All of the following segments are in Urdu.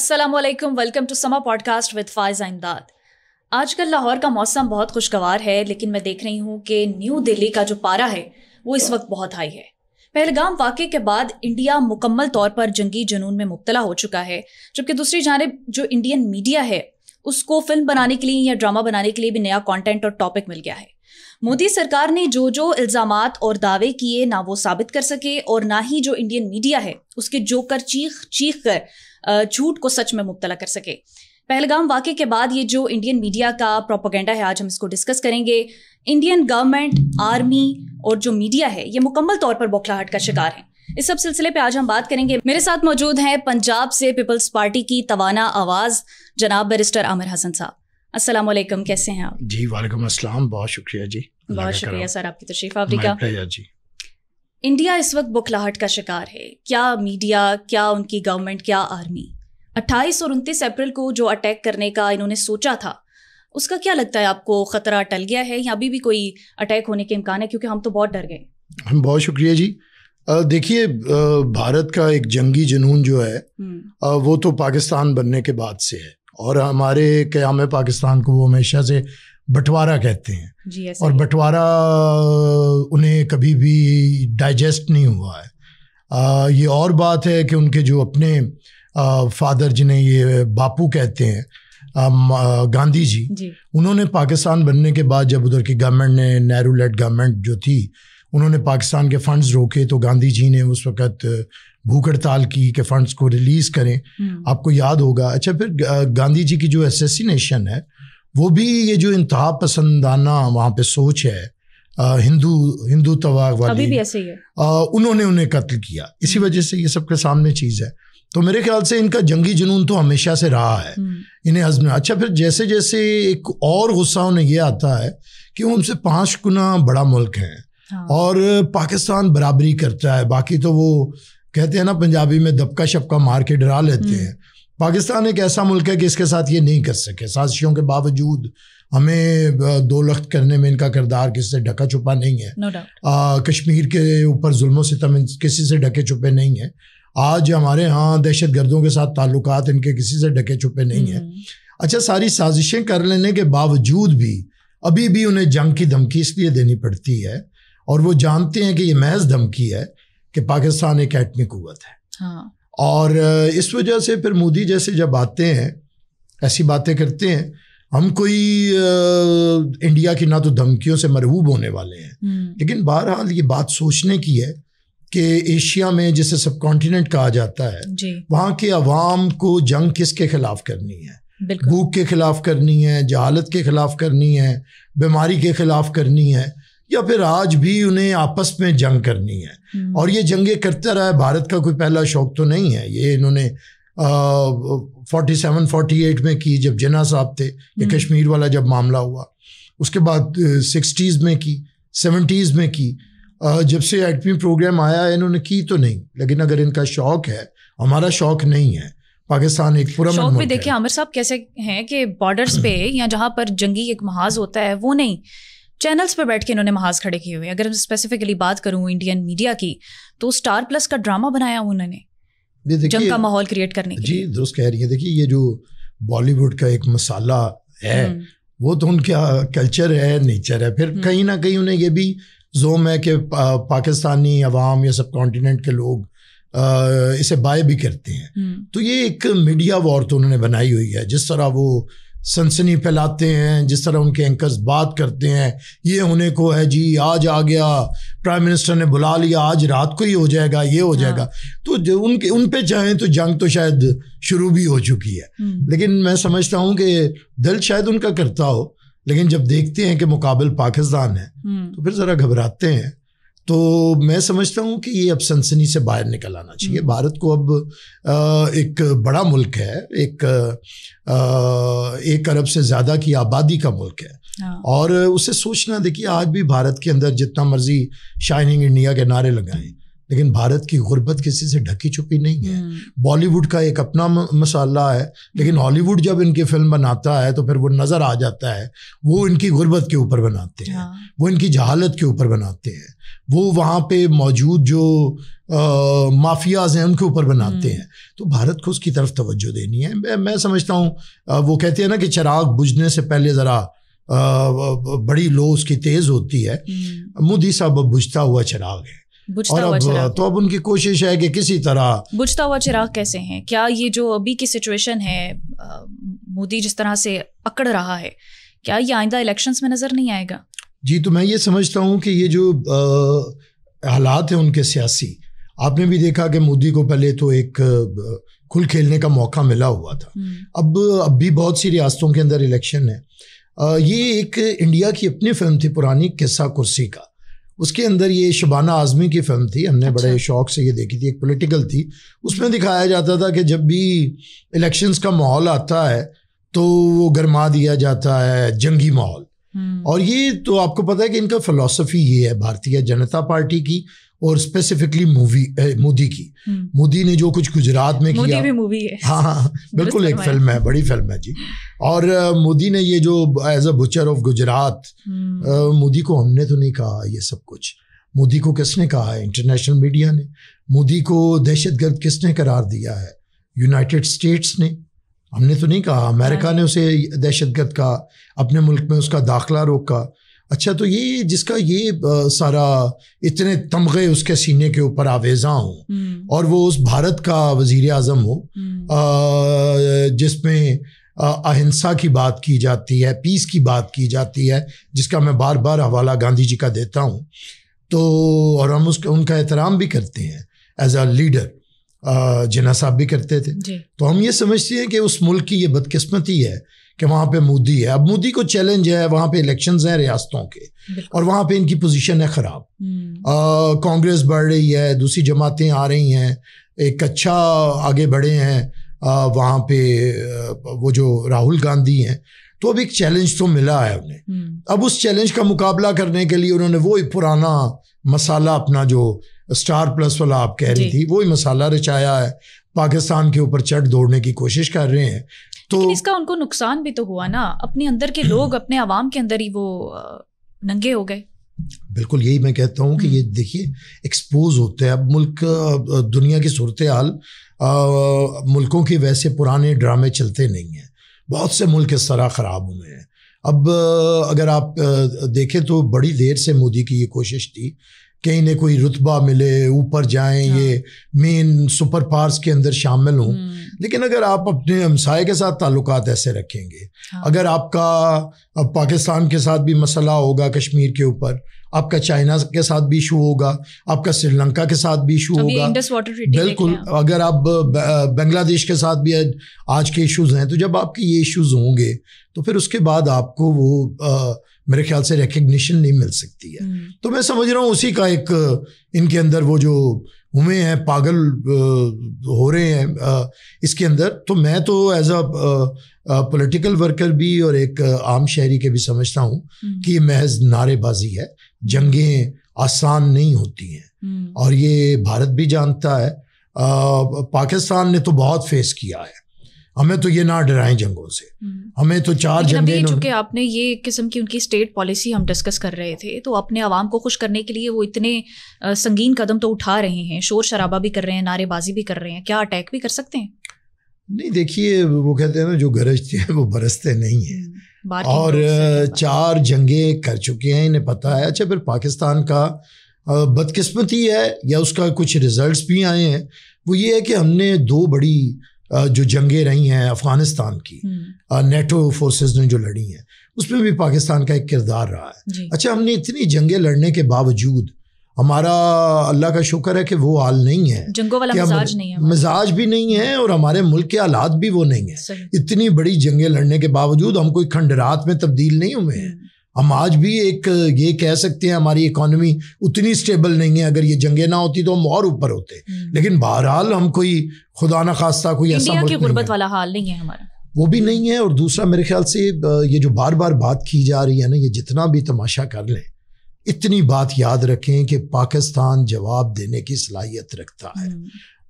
السلام علیکم، ویلکم ٹو سما پوڈ کاسٹ ود فائزہ امداد۔ آج کل لاہور کا موسم بہت خوشگوار ہے، لیکن میں دیکھ رہی ہوں کہ نیو دہلی کا جو پارا ہے وہ اس وقت بہت ہائی ہے۔ پہلگام واقعے کے بعد انڈیا مکمل طور پر جنگی جنون میں مبتلا ہو چکا ہے، جبکہ دوسری جانب جو انڈین میڈیا ہے اس کو فلم بنانے کے لیے یا ڈرامہ بنانے کے لیے بھی نیا کانٹینٹ اور ٹاپک مل گیا ہے۔ مودی سرکار نے جو الزامات اور دعوے کیے نہ وہ ثابت کر سکے، اور نہ ہی جو انڈین میڈیا ہے اس کے جوکر چیخ کر جھوٹ کو سچ میں مبتلا کر سکے۔ پہلگام واقعے کے بعد یہ جو انڈین میڈیا کا پروپیگنڈا ہے، آج ہم اس کو ڈسکس کریں گے۔ انڈین گورنمنٹ، آرمی اور جو میڈیا ہے یہ مکمل طور پر بوکھلاہٹ کا شکار ہیں۔ اس سب سلسلے پہ آج ہم بات کریں گے۔ میرے ساتھ موجود ہیں پنجاب سے پیپلز پارٹی کی توانا آواز جناب بیرسٹر عامر حسن صاحب۔ السلام علیکم، کیسے ہیں آپ؟ جی وعلیکم السلام، بہت شکریہ جی، بہت شکریہ سر آپ کی تشریف آوری کا۔ جی انڈیا اس وقت بوکھلاہٹ کا شکار ہے، کیا میڈیا، کیا ان کی گورنمنٹ، کیا آرمی۔ 28 اور 29 اپریل کو جو اٹیک کرنے کا انہوں نے سوچا تھا، اس کا کیا لگتا ہے آپ کو؟ خطرہ ٹل گیا ہے یا ابھی بھی کوئی اٹیک ہونے کے امکان ہے؟ کیونکہ ہم تو بہت ڈر گئے۔ بہت شکریہ جی۔ دیکھیے، بھارت کا ایک جنگی جنون جو ہے وہ تو پاکستان بننے کے بعد سے ہے، اور ہمارے قیام پاکستان کو وہ ہمیشہ سے بٹوارا کہتے ہیں جی، اور بٹوارا انہیں کبھی بھی ڈائجسٹ نہیں ہوا ہے۔ یہ اور بات ہے کہ ان کے جو اپنے فادر، جنہیں یہ باپو کہتے ہیں، گاندھی جی، انہوں نے پاکستان بننے کے بعد جب ادھر کی گورنمنٹ نے، نہرو لیڈ گورنمنٹ جو تھی، انہوں نے پاکستان کے فنڈز روکے، تو گاندھی جی نے اس وقت بھوک ہڑتال کی کہ فنڈز کو ریلیز کریں۔ آپ کو یاد ہوگا۔ اچھا، پھر گاندھی جی کی جو اسیسینیشن ہے وہ بھی یہ جو انتہا پسندانہ وہاں پہ سوچ ہے، ہندو توا والی، انہوں نے انہیں قتل کیا۔ اسی وجہ سے یہ سب کے سامنے چیز ہے۔ تو میرے خیال سے ان کا جنگی جنون تو ہمیشہ سے رہا ہے انہیں ہضم۔ اچھا، پھر جیسے جیسے ایک اور غصہ انہیں یہ آتا ہے کہ وہ ان سے 5 گنا بڑا ملک ہے اور پاکستان برابری کرتا ہے۔ باقی تو وہ کہتے ہیں نا پنجابی میں دبکا شپکا مار کے ڈرا لیتے ہیں۔ پاکستان ایک ایسا ملک ہے کہ اس کے ساتھ یہ نہیں کر سکے۔ سازشوں کے باوجود ہمیں 2 لخت کرنے میں ان کا کردار کسی سے ڈھکا چھپا نہیں ہے۔ کشمیر کے اوپر ظلم و ستم کسی سے ڈھکے چھپے نہیں ہیں۔ آج ہمارے ہاں دہشت گردوں کے ساتھ تعلقات ان کے کسی سے ڈھکے چھپے نہیں ہیں۔ اچھا، ساری سازشیں کر لینے کے باوجود بھی ابھی بھی انہیں جنگ کی دھمکی اس لیے دینی پڑتی ہے، اور وہ جانتے ہیں کہ یہ محض دھمکی ہے کہ پاکستان ایک ایٹمی قوت ہے۔ اور اس وجہ سے پھر مودی جیسے جب آتے ہیں، ایسی باتیں کرتے ہیں، ہم کوئی انڈیا کی نہ تو دھمکیوں سے مرعوب ہونے والے ہیں، لیکن بہرحال یہ بات سوچنے کی ہے کہ ایشیا میں جسے سب کانٹیننٹ کہا جاتا ہے، وہاں کے عوام کو جنگ کس کے خلاف کرنی ہے؟ بھوک کے خلاف کرنی ہے، جہالت کے خلاف کرنی ہے، بیماری کے خلاف کرنی ہے، یا پھر آج بھی انہیں آپس میں جنگ کرنی ہے؟ اور یہ جنگیں کرتا رہا ہے۔ بھارت کا کوئی پہلا شوق تو نہیں ہے، یہ انہوں نے 47-48 میں کی جب جناح صاحب تھے، یہ کشمیر والا جب معاملہ ہوا، اس کے بعد 60s میں کی، 70s میں کی۔ جب سے ایٹمی پروگرام آیا ہے انہوں نے کی تو نہیں، لیکن اگر ان کا شوق ہے، ہمارا شوق نہیں ہے۔ پاکستان ایک پرامن شوق بھی ملک دیکھیں عامر صاحب کیسے ہیں کہ بارڈرز پہ یا جہاں پر جنگی ایک محاذ ہوتا ہے وہ نہیں، چینلز پہ بیٹھ کے انہوں نے محاذ کھڑے کیے ہوئے ہیں۔ اگر میں اسپیسیفکلی بات کروں انڈین میڈیا کی، تو اسٹار پلس کا ڈرامہ بنایا انہوں نے جنگ کا ماحول کریٹ کرنے کے لیے۔ جی درست کہہ رہی ہے۔ دیکھیے، یہ جو بالی ووڈ کا ایک مسالہ ہے وہ تو ان کا کلچر ہے، نیچر ہے۔ پھر کہیں نہ کہیں انہیں یہ بھی زوم ہے کہ پاکستانی عوام یا سب کانٹیننٹ کے لوگ اسے بائے بھی کرتے ہیں۔ تو یہ ایک میڈیا وار تو انہوں نے بنائی ہوئی ہے۔ جس طرح وہ سنسنی پھیلاتے ہیں، جس طرح ان کے اینکرز بات کرتے ہیں، یہ ہونے کو ہے جی، آج آ گیا، پرائم منسٹر نے بلا لیا، آج رات کو ہی ہو جائے گا، یہ ہو جائے گا۔ تو ان پہ چاہیں تو جنگ تو شاید شروع بھی ہو چکی ہے، لیکن میں سمجھتا ہوں کہ دل شاید ان کا کرتا ہو، لیکن جب دیکھتے ہیں کہ مقابل پاکستان ہے تو پھر ذرا گھبراتے ہیں۔ تو میں سمجھتا ہوں کہ یہ اب سنسنی سے باہر نکل آنا چاہیے۔ بھارت کو اب ایک بڑا ملک ہے، ایک 1 ارب سے زیادہ کی آبادی کا ملک ہے، اور اسے سوچنا، دیکھیے آج بھی بھارت کے اندر جتنا مرضی شائننگ انڈیا کے نعرے لگائیں، لیکن بھارت کی غربت کسی سے ڈھکی چھپی نہیں ہے. بالی ووڈ کا ایک اپنا مسئلہ ہے, لیکن ہالی ووڈ جب ان کی فلم بناتا ہے تو پھر وہ نظر آ جاتا ہے. وہ ان کی غربت کے اوپر بناتے ہیں, وہ ان کی جہالت کے اوپر بناتے ہیں, وہ وہاں پہ موجود جو مافیاز ہیں ان کے اوپر بناتے ہیں. تو بھارت کو اس کی طرف توجہ دینی ہے. میں سمجھتا ہوں وہ کہتے ہیں نا کہ چراغ بجھنے سے پہلے ذرا بڑی لو اس کی تیز ہوتی ہے. مودی صاحب اب بجھتا ہوا چراغ ہے, اور تو اب ان کی کوشش ہے کہ کسی طرح. بجھتا ہوا چراغ کیسے ہیں؟ کیا یہ جو ابھی کی سچویشن ہے, مودی جس طرح سے پکڑ رہا ہے, کیا یہ آئندہ الیکشنز میں نظر نہیں آئے گا؟ جی, تو میں یہ سمجھتا ہوں کہ یہ جو حالات ہیں ان کے سیاسی, آپ نے بھی دیکھا کہ مودی کو پہلے تو ایک کھل کھیلنے کا موقع ملا ہوا تھا. اب بھی بہت سی ریاستوں کے اندر الیکشن ہے. یہ ایک انڈیا کی اپنی فلم تھی پرانی, قصہ کرسی کا. اس کے اندر یہ شبانہ اعظمی کی فلم تھی, ہم نے بڑے شوق سے یہ دیکھی تھی. ایک پولیٹیکل تھی, اس میں دکھایا جاتا تھا کہ جب بھی الیکشنز کا ماحول آتا ہے تو وہ گرما دیا جاتا ہے, جنگی ماحول. اور یہ تو آپ کو پتہ ہے کہ ان کا فلسفی یہ ہے بھارتیہ جنتا پارٹی کی, اور اسپیسیفکلی مودی کی. مودی نے جو کچھ گجرات میں کیا, بھی مووی ہے. ہاں بالکل, ایک فلم ہے, بڑی فلم ہے جی. اور مودی نے یہ جو as a Butcher of Gujarat, Modi کو ہم نے تو نہیں کہا یہ سب کچھ. مودی کو کس نے کہا ہے؟ انٹرنیشنل میڈیا نے. مودی کو دہشت گرد کس نے قرار دیا ہے؟ یونائٹڈ اسٹیٹس نے. ہم نے تو نہیں کہا. امریکہ نے اسے دہشت گرد کہا, اپنے ملک میں اس کا داخلہ روکا. اچھا, تو یہ جس کا یہ سارا اتنے تمغے اس کے سینے کے اوپر آویزاں ہوں, اور وہ اس بھارت کا وزیر اعظم ہو جس میں اہنسا کی بات کی جاتی ہے, پیس کی بات کی جاتی ہے, جس کا میں بار بار حوالہ گاندھی جی کا دیتا ہوں. تو اور ہم ان کا احترام بھی کرتے ہیں ایز اے لیڈر, جناح صاحب بھی کرتے تھے. تو ہم یہ سمجھتے ہیں کہ اس ملک کی یہ بدقسمتی ہے کہ وہاں پہ مودی ہے. اب مودی کو چیلنج ہے, وہاں پہ الیکشنز ہیں ریاستوں کے, اور وہاں پہ ان کی پوزیشن ہے خراب. کانگریس بڑھ رہی ہے, دوسری جماعتیں آ رہی ہیں, ایک اچھا آگے بڑھے ہیں وہاں پہ وہ جو راہل گاندھی ہیں. تو اب ایک چیلنج تو ملا ہے انہیں. اب اس چیلنج کا مقابلہ کرنے کے لیے انہوں نے وہی پرانا مسالہ اپنا جو اسٹار پلس والا آپ کہہ رہی تھی, وہی مسالہ رچایا ہے. پاکستان کے اوپر چٹ دوڑنے کی کوشش کر رہے ہیں. تو اس کا ان کو نقصان بھی تو ہوا نا, اپنے اندر کے لوگ اپنے عوام کے اندر ہی وہ ننگے ہو گئے. بالکل, یہی میں کہتا ہوں کہ یہ دیکھیے ایکسپوز ہوتے ہیں. اب ملک دنیا کی صورتحال, ملکوں کی ویسے پرانے ڈرامے چلتے نہیں ہیں. بہت سے ملک اس طرح خراب ہوئے ہیں. اب اگر آپ دیکھیں تو بڑی دیر سے مودی کی یہ کوشش تھی کہ انہیں کوئی رتبہ ملے, اوپر جائیں, یہ مین سپر پاورز کے اندر شامل ہوں. لیکن اگر آپ اپنے ہمسائے کے ساتھ تعلقات ایسے رکھیں گے, اگر آپ کا پاکستان کے ساتھ بھی مسئلہ ہوگا کشمیر کے اوپر, آپ کا چائنا کے ساتھ بھی ایشو ہوگا, آپ کا سری لنکا کے ساتھ بھی ایشو ہوگا, بالکل, اگر آپ بنگلہ دیش کے ساتھ بھی آج کے ایشوز ہیں, تو جب آپ کے یہ ایشوز ہوں گے تو پھر اس کے بعد آپ کو وہ میرے خیال سے ریکگنیشن نہیں مل سکتی ہے. تو میں سمجھ رہا ہوں اسی کا ایک ان کے اندر وہ جو ہوئے ہیں, پاگل ہو رہے ہیں اس کے اندر. تو میں تو ایز اے پولیٹیکل ورکر بھی اور ایک عام شہری کے بھی سمجھتا ہوں کہ یہ محض نعرے بازی ہے. جنگیں آسان نہیں ہوتی ہیں, اور یہ بھارت بھی جانتا ہے. پاکستان نے تو بہت فیس کیا ہے. ہمیں تو یہ نہ ڈرائیں جنگوں سے, ہمیں تو 4 جنگیں. چونکہ آپ نے یہ قسم کی ان کی اسٹیٹ پالیسی ہم ڈسکس کر رہے تھے, تو اپنے عوام کو خوش کرنے کے لیے وہ اتنے سنگین قدم تو اٹھا رہے ہیں, شور شرابہ بھی کر رہے ہیں, نعرے بازی بھی کر رہے ہیں. کیا اٹیک بھی کر سکتے ہیں؟ نہیں, دیکھیے وہ کہتے ہیں نا جو گرجتے ہیں وہ برستے نہیں ہیں, اور 4 جنگیں کر چکے ہیں, انہیں پتہ ہے. اچھا, پھر پاکستان کا بدقسمتی ہے یا اس کا کچھ ریزلٹس بھی آئے ہیں, وہ یہ ہے کہ ہم نے 2 بڑی جو جنگیں رہی ہیں افغانستان کی, نیٹو فورسز نے جو لڑی ہیں, اس میں بھی پاکستان کا ایک کردار رہا ہے. اچھا, ہم نے اتنی جنگیں لڑنے کے باوجود ہمارا اللہ کا شکر ہے کہ وہ حال نہیں ہے, جنگوں والا مزاج نہیں ہے, مزاج بھی نہیں ہے, اور ہمارے ملک کے حالات بھی وہ نہیں ہیں. اتنی بڑی جنگیں لڑنے کے باوجود ہم کوئی کھنڈرات میں تبدیل نہیں ہوئے ہیں. ہم آج بھی ایک یہ کہہ سکتے ہیں ہماری اکانومی اتنی اسٹیبل نہیں ہے. اگر یہ جنگیں نہ ہوتی تو ہم اور اوپر ہوتے, لیکن بہرحال ہم کوئی خدا نخواستہ کوئی ایسا ملک نہیں ہے. غربت والا حال نہیں ہے ہمارا, وہ بھی نہیں ہے. اور دوسرا میرے خیال سے یہ جو بار بار بات کی جا رہی ہے نا, یہ جتنا بھی تماشا کر لیں, اتنی بات یاد رکھیں کہ پاکستان جواب دینے کی صلاحیت رکھتا ہے.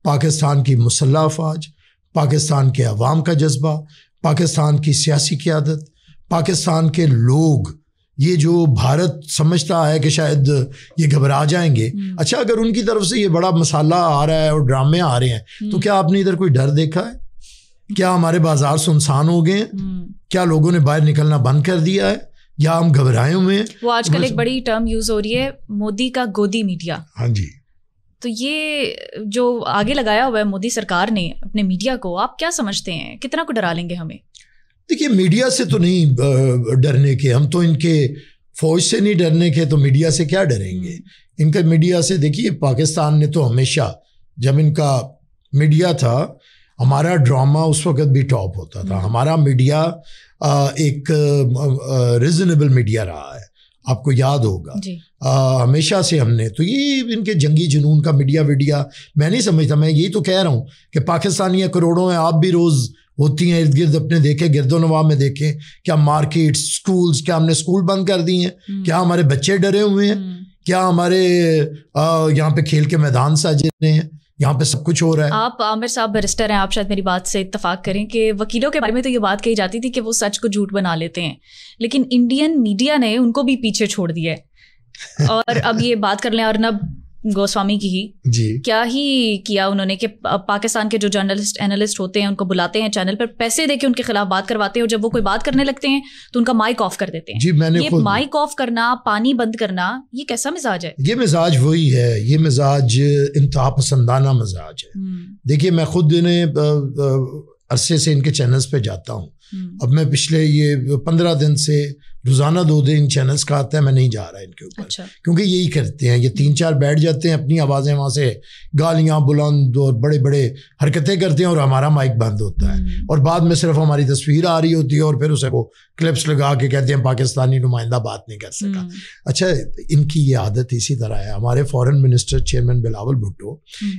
پاکستان کی مسلح افواج، پاکستان کے عوام کا جذبہ، پاکستان کی سیاسی قیادت، پاکستان کے لوگ، یہ جو بھارت سمجھتا ہے کہ شاید یہ گھبرا جائیں گے. اچھا اگر ان کی طرف سے یہ بڑا مسالہ آ رہا ہے اور ڈرامے آ رہے ہیں تو کیا آپ نے ادھر کوئی ڈر دیکھا ہے؟ کیا ہمارے بازار سنسان ہو گئے ہیں؟ کیا لوگوں نے باہر نکلنا بند کر دیا ہے یا ہم گھبرائے ہوئے ہیں؟ وہ آج کل ایک بڑی ٹرم یوز ہو رہی ہے، مودی کا گودی میڈیا. ہاں جی. تو یہ جو آگے لگایا ہوا ہے مودی سرکار نے اپنے میڈیا کو، آپ کیا سمجھتے ہیں کتنا کو ڈرا لیں گے ہمیں؟ دیکھیے میڈیا سے تو نہیں ڈرنے کے، ہم تو ان کے فوج سے نہیں ڈرنے کے، تو میڈیا سے کیا ڈریں گے؟ ان کا میڈیا سے دیکھیے پاکستان نے تو ہمیشہ، جب ان کا میڈیا تھا ہمارا ڈرامہ اس وقت بھی ٹاپ ہوتا تھا. ہمارا میڈیا ایک ریزنیبل میڈیا رہا ہے، آپ کو یاد ہوگا. ہمیشہ سے ہم نے تو یہ ان کے جنگی جنون کا میڈیا ویڈیا میں نہیں سمجھتا. میں یہی تو کہہ رہا ہوں کہ پاکستانی کروڑوں ہیں، آپ بھی روز ہوتی ہیں ارد گرد اپنے دیکھیں، گرد و نواح میں دیکھیں، کیا مارکیٹ، سکولز، کیا ہم نے سکول بند کر دی ہیں؟ کیا ہمارے بچے ڈرے ہوئے ہیں؟ کیا ہمارے یہاں پہ کھیل کے میدان سجے ہیں؟ یہاں پہ سب کچھ ہو رہا ہے. آپ عامر صاحب بیرسٹر ہیں، آپ شاید میری بات سے اتفاق کریں کہ وکیلوں کے بارے میں تو یہ بات کہی جاتی تھی کہ وہ سچ کو جھوٹ بنا لیتے ہیں، لیکن انڈین میڈیا نے ان کو بھی پیچھے چھوڑ دیا ہے. اور اب یہ بات کر لیں ارنب گوسوامی کی ہی، جی کیا ہی کیا انہوں نے کہ پاکستان کے جو جرنلسٹ اینالسٹ ہوتے ہیں ان کو بلاتے ہیں چینل پر، پیسے دے کے ان کے خلاف بات کرواتے ہیں، اور جب وہ کوئی بات کرنے لگتے ہیں تو ان کا مائک آف کر دیتے ہیں. جی میں نے یہ مائک آف کرنا، پانی بند کرنا، یہ کیسا مزاج ہے؟ یہ مزاج وہی ہے، یہ مزاج انتہا پسندانہ مزاج ہے. دیکھیے میں خود انہیں عرصے سے ان کے چینلز پہ جاتا ہوں. اب میں پچھلے یہ 15 دن سے روزانہ 2 دن چینلز کا آتا ہے، میں نہیں جا رہا ان کے اوپر. کیونکہ یہی کرتے ہیں یہ 3-4 بیٹھ جاتے ہیں، اپنی آوازیں وہاں سے گالیاں بلند اور بڑے بڑے حرکتیں کرتے ہیں اور ہمارا مائک بند ہوتا ہے، اور بعد میں صرف ہماری تصویر آ رہی ہوتی ہے اور پھر اسے وہ کلپس لگا کے کہتے ہیں پاکستانی نمائندہ بات نہیں کر سکا. اچھا ان کی یہ عادت اسی طرح ہے. ہمارے foreign minister chairman Bilawal Bhutto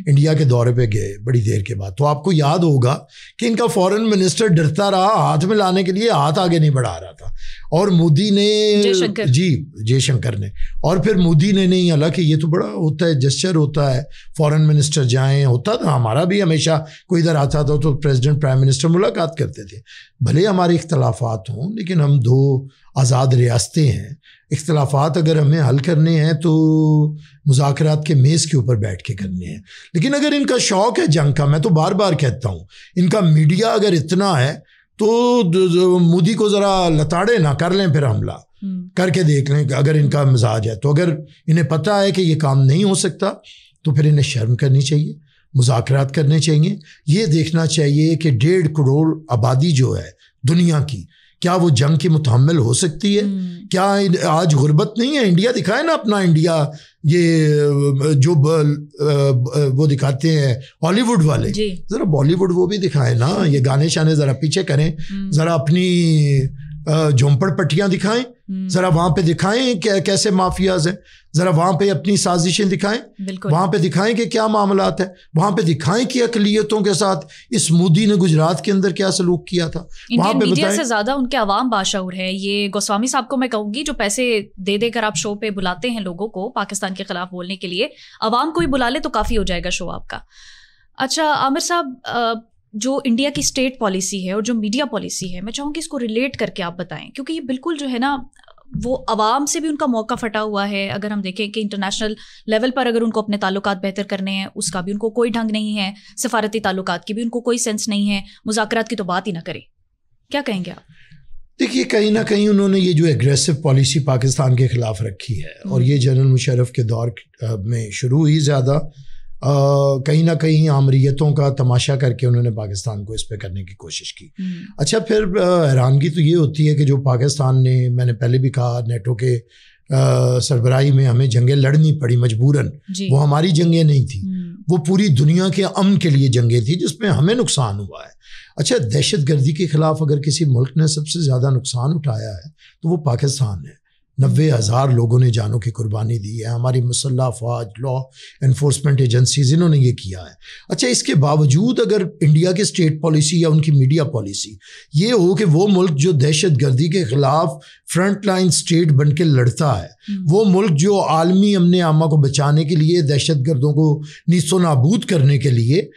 India کے دورے پہ گئے بڑی دیر کے بعد، تو آپ کو یاد ہوگا کہ ان کا فورن منسٹر ڈرتا رہا، ہاتھ میں لانے کے لیے ہاتھ آگے نہیں بڑھا رہا تھا، اور مودی نے جے شنکر نے، اور پھر مودی نے نہیں، حالانکہ یہ تو بڑا ہوتا ہے جسچر ہوتا ہے، فورن منسٹر جائیں، ہوتا تھا ہمارا بھی ہمیشہ کوئی ادھر آتا تھا تو پریزیڈنٹ پرائم منسٹر ملاقات کرتے تھے. بھلے ہمارے اختلافات ہوں لیکن ہم 2 آزاد ریاستیں ہیں. اختلافات اگر ہمیں حل کرنے ہیں تو مذاکرات کے میز کے اوپر بیٹھ کے کرنے ہیں. لیکن اگر ان کا شوق ہے جنگ کا، میں تو بار بار کہتا ہوں ان کا میڈیا اگر اتنا ہے تو مودی کو ذرا لتاڑے نہ کر لیں، پھر حملہ کر کے دیکھ لیں اگر ان کا مزاج ہے تو. اگر انہیں پتہ ہے کہ یہ کام نہیں ہو سکتا تو پھر انہیں شرم کرنی چاہیے، مذاکرات کرنے چاہیے. یہ دیکھنا چاہیے کہ 1.5 کروڑ آبادی جو ہے دنیا کی، کیا وہ جنگ کی متحمل ہو سکتی ہے؟ کیا آج غربت نہیں ہے؟ انڈیا دکھائے نا اپنا انڈیا، یہ جو وہ دکھاتے ہیں ہالی ووڈ والے، ذرا بالی ووڈ وہ بھی دکھائے نا. یہ گانے شانے ذرا پیچھے کریں، ذرا اپنی جھونپڑ پٹیاں دکھائیں، ذرا وہاں پہ دکھائیں کہ کیسے مافیاز ہیں، ذرا وہاں پہ اپنی سازشیں دکھائیں، وہاں پہ دکھائیں کہ کیا معاملات ہیں، وہاں پہ دکھائیں کہ اقلیتوں کے ساتھ اس مودی نے گجرات کے اندر کیا سلوک کیا تھا. وہاں پہ میڈیا سے زیادہ ان کے عوام باشعور ہے. یہ گوسوامی صاحب کو میں کہوں گی جو پیسے دے دے کر آپ شو پہ بلاتے ہیں لوگوں کو پاکستان کے خلاف بولنے کے لیے، عوام کو ہی بلا لے تو کافی ہو جائے گا شو آپ کا. اچھا عامر صاحب، جو انڈیا کی اسٹیٹ پالیسی ہے اور جو میڈیا پالیسی ہے، میں چاہوں گی اس کو ریلیٹ کر کے آپ بتائیں، کیونکہ یہ بالکل جو ہے نا وہ عوام سے بھی ان کا موقع پھٹا ہوا ہے. اگر ہم دیکھیں کہ انٹرنیشنل لیول پر اگر ان کو اپنے تعلقات بہتر کرنے ہیں اس کا بھی ان کو کوئی ڈھنگ نہیں ہے، سفارتی تعلقات کی بھی ان کو کوئی سینس نہیں ہے، مذاکرات کی تو بات ہی نہ کریں. کیا کہیں گے آپ؟ دیکھیے کہیں نہ کہیں انہوں نے یہ جو ایگریسو پالیسی پاکستان کے خلاف رکھی ہے، اور یہ جنرل مشرف کے دور میں شروع ہوئی زیادہ، کہیں نہ کہیں آمریتوں کا تماشا کر کے انہوں نے پاکستان کو اس پہ کرنے کی کوشش کی. اچھا پھر حیرانگی تو یہ ہوتی ہے کہ جو پاکستان نے، میں نے پہلے بھی کہا، نیٹو کے سربراہی میں ہمیں جنگیں لڑنی پڑی مجبوراً. وہ ہماری جنگیں نہیں تھیں، وہ پوری دنیا کے امن کے لیے جنگیں تھیں جس میں ہمیں نقصان ہوا ہے. اچھا دہشت گردی کے خلاف اگر کسی ملک نے سب سے زیادہ نقصان اٹھایا ہے تو وہ پاکستان ہے. 90,000 لوگوں نے جانوں کی قربانی دی ہے. ہماری مسلح افواج, لا انفورسمنٹ ایجنسیز, انہوں نے یہ کیا ہے. اچھا, اس کے باوجود اگر انڈیا کی اسٹیٹ پالیسی یا ان کی میڈیا پالیسی یہ ہو کہ وہ ملک جو دہشت گردی کے خلاف فرنٹ لائن اسٹیٹ بن کے لڑتا ہے, وہ ملک جو عالمی امن عامہ کو بچانے کے لیے, دہشت گردوں کو نیست و نابود کرنے کے لیے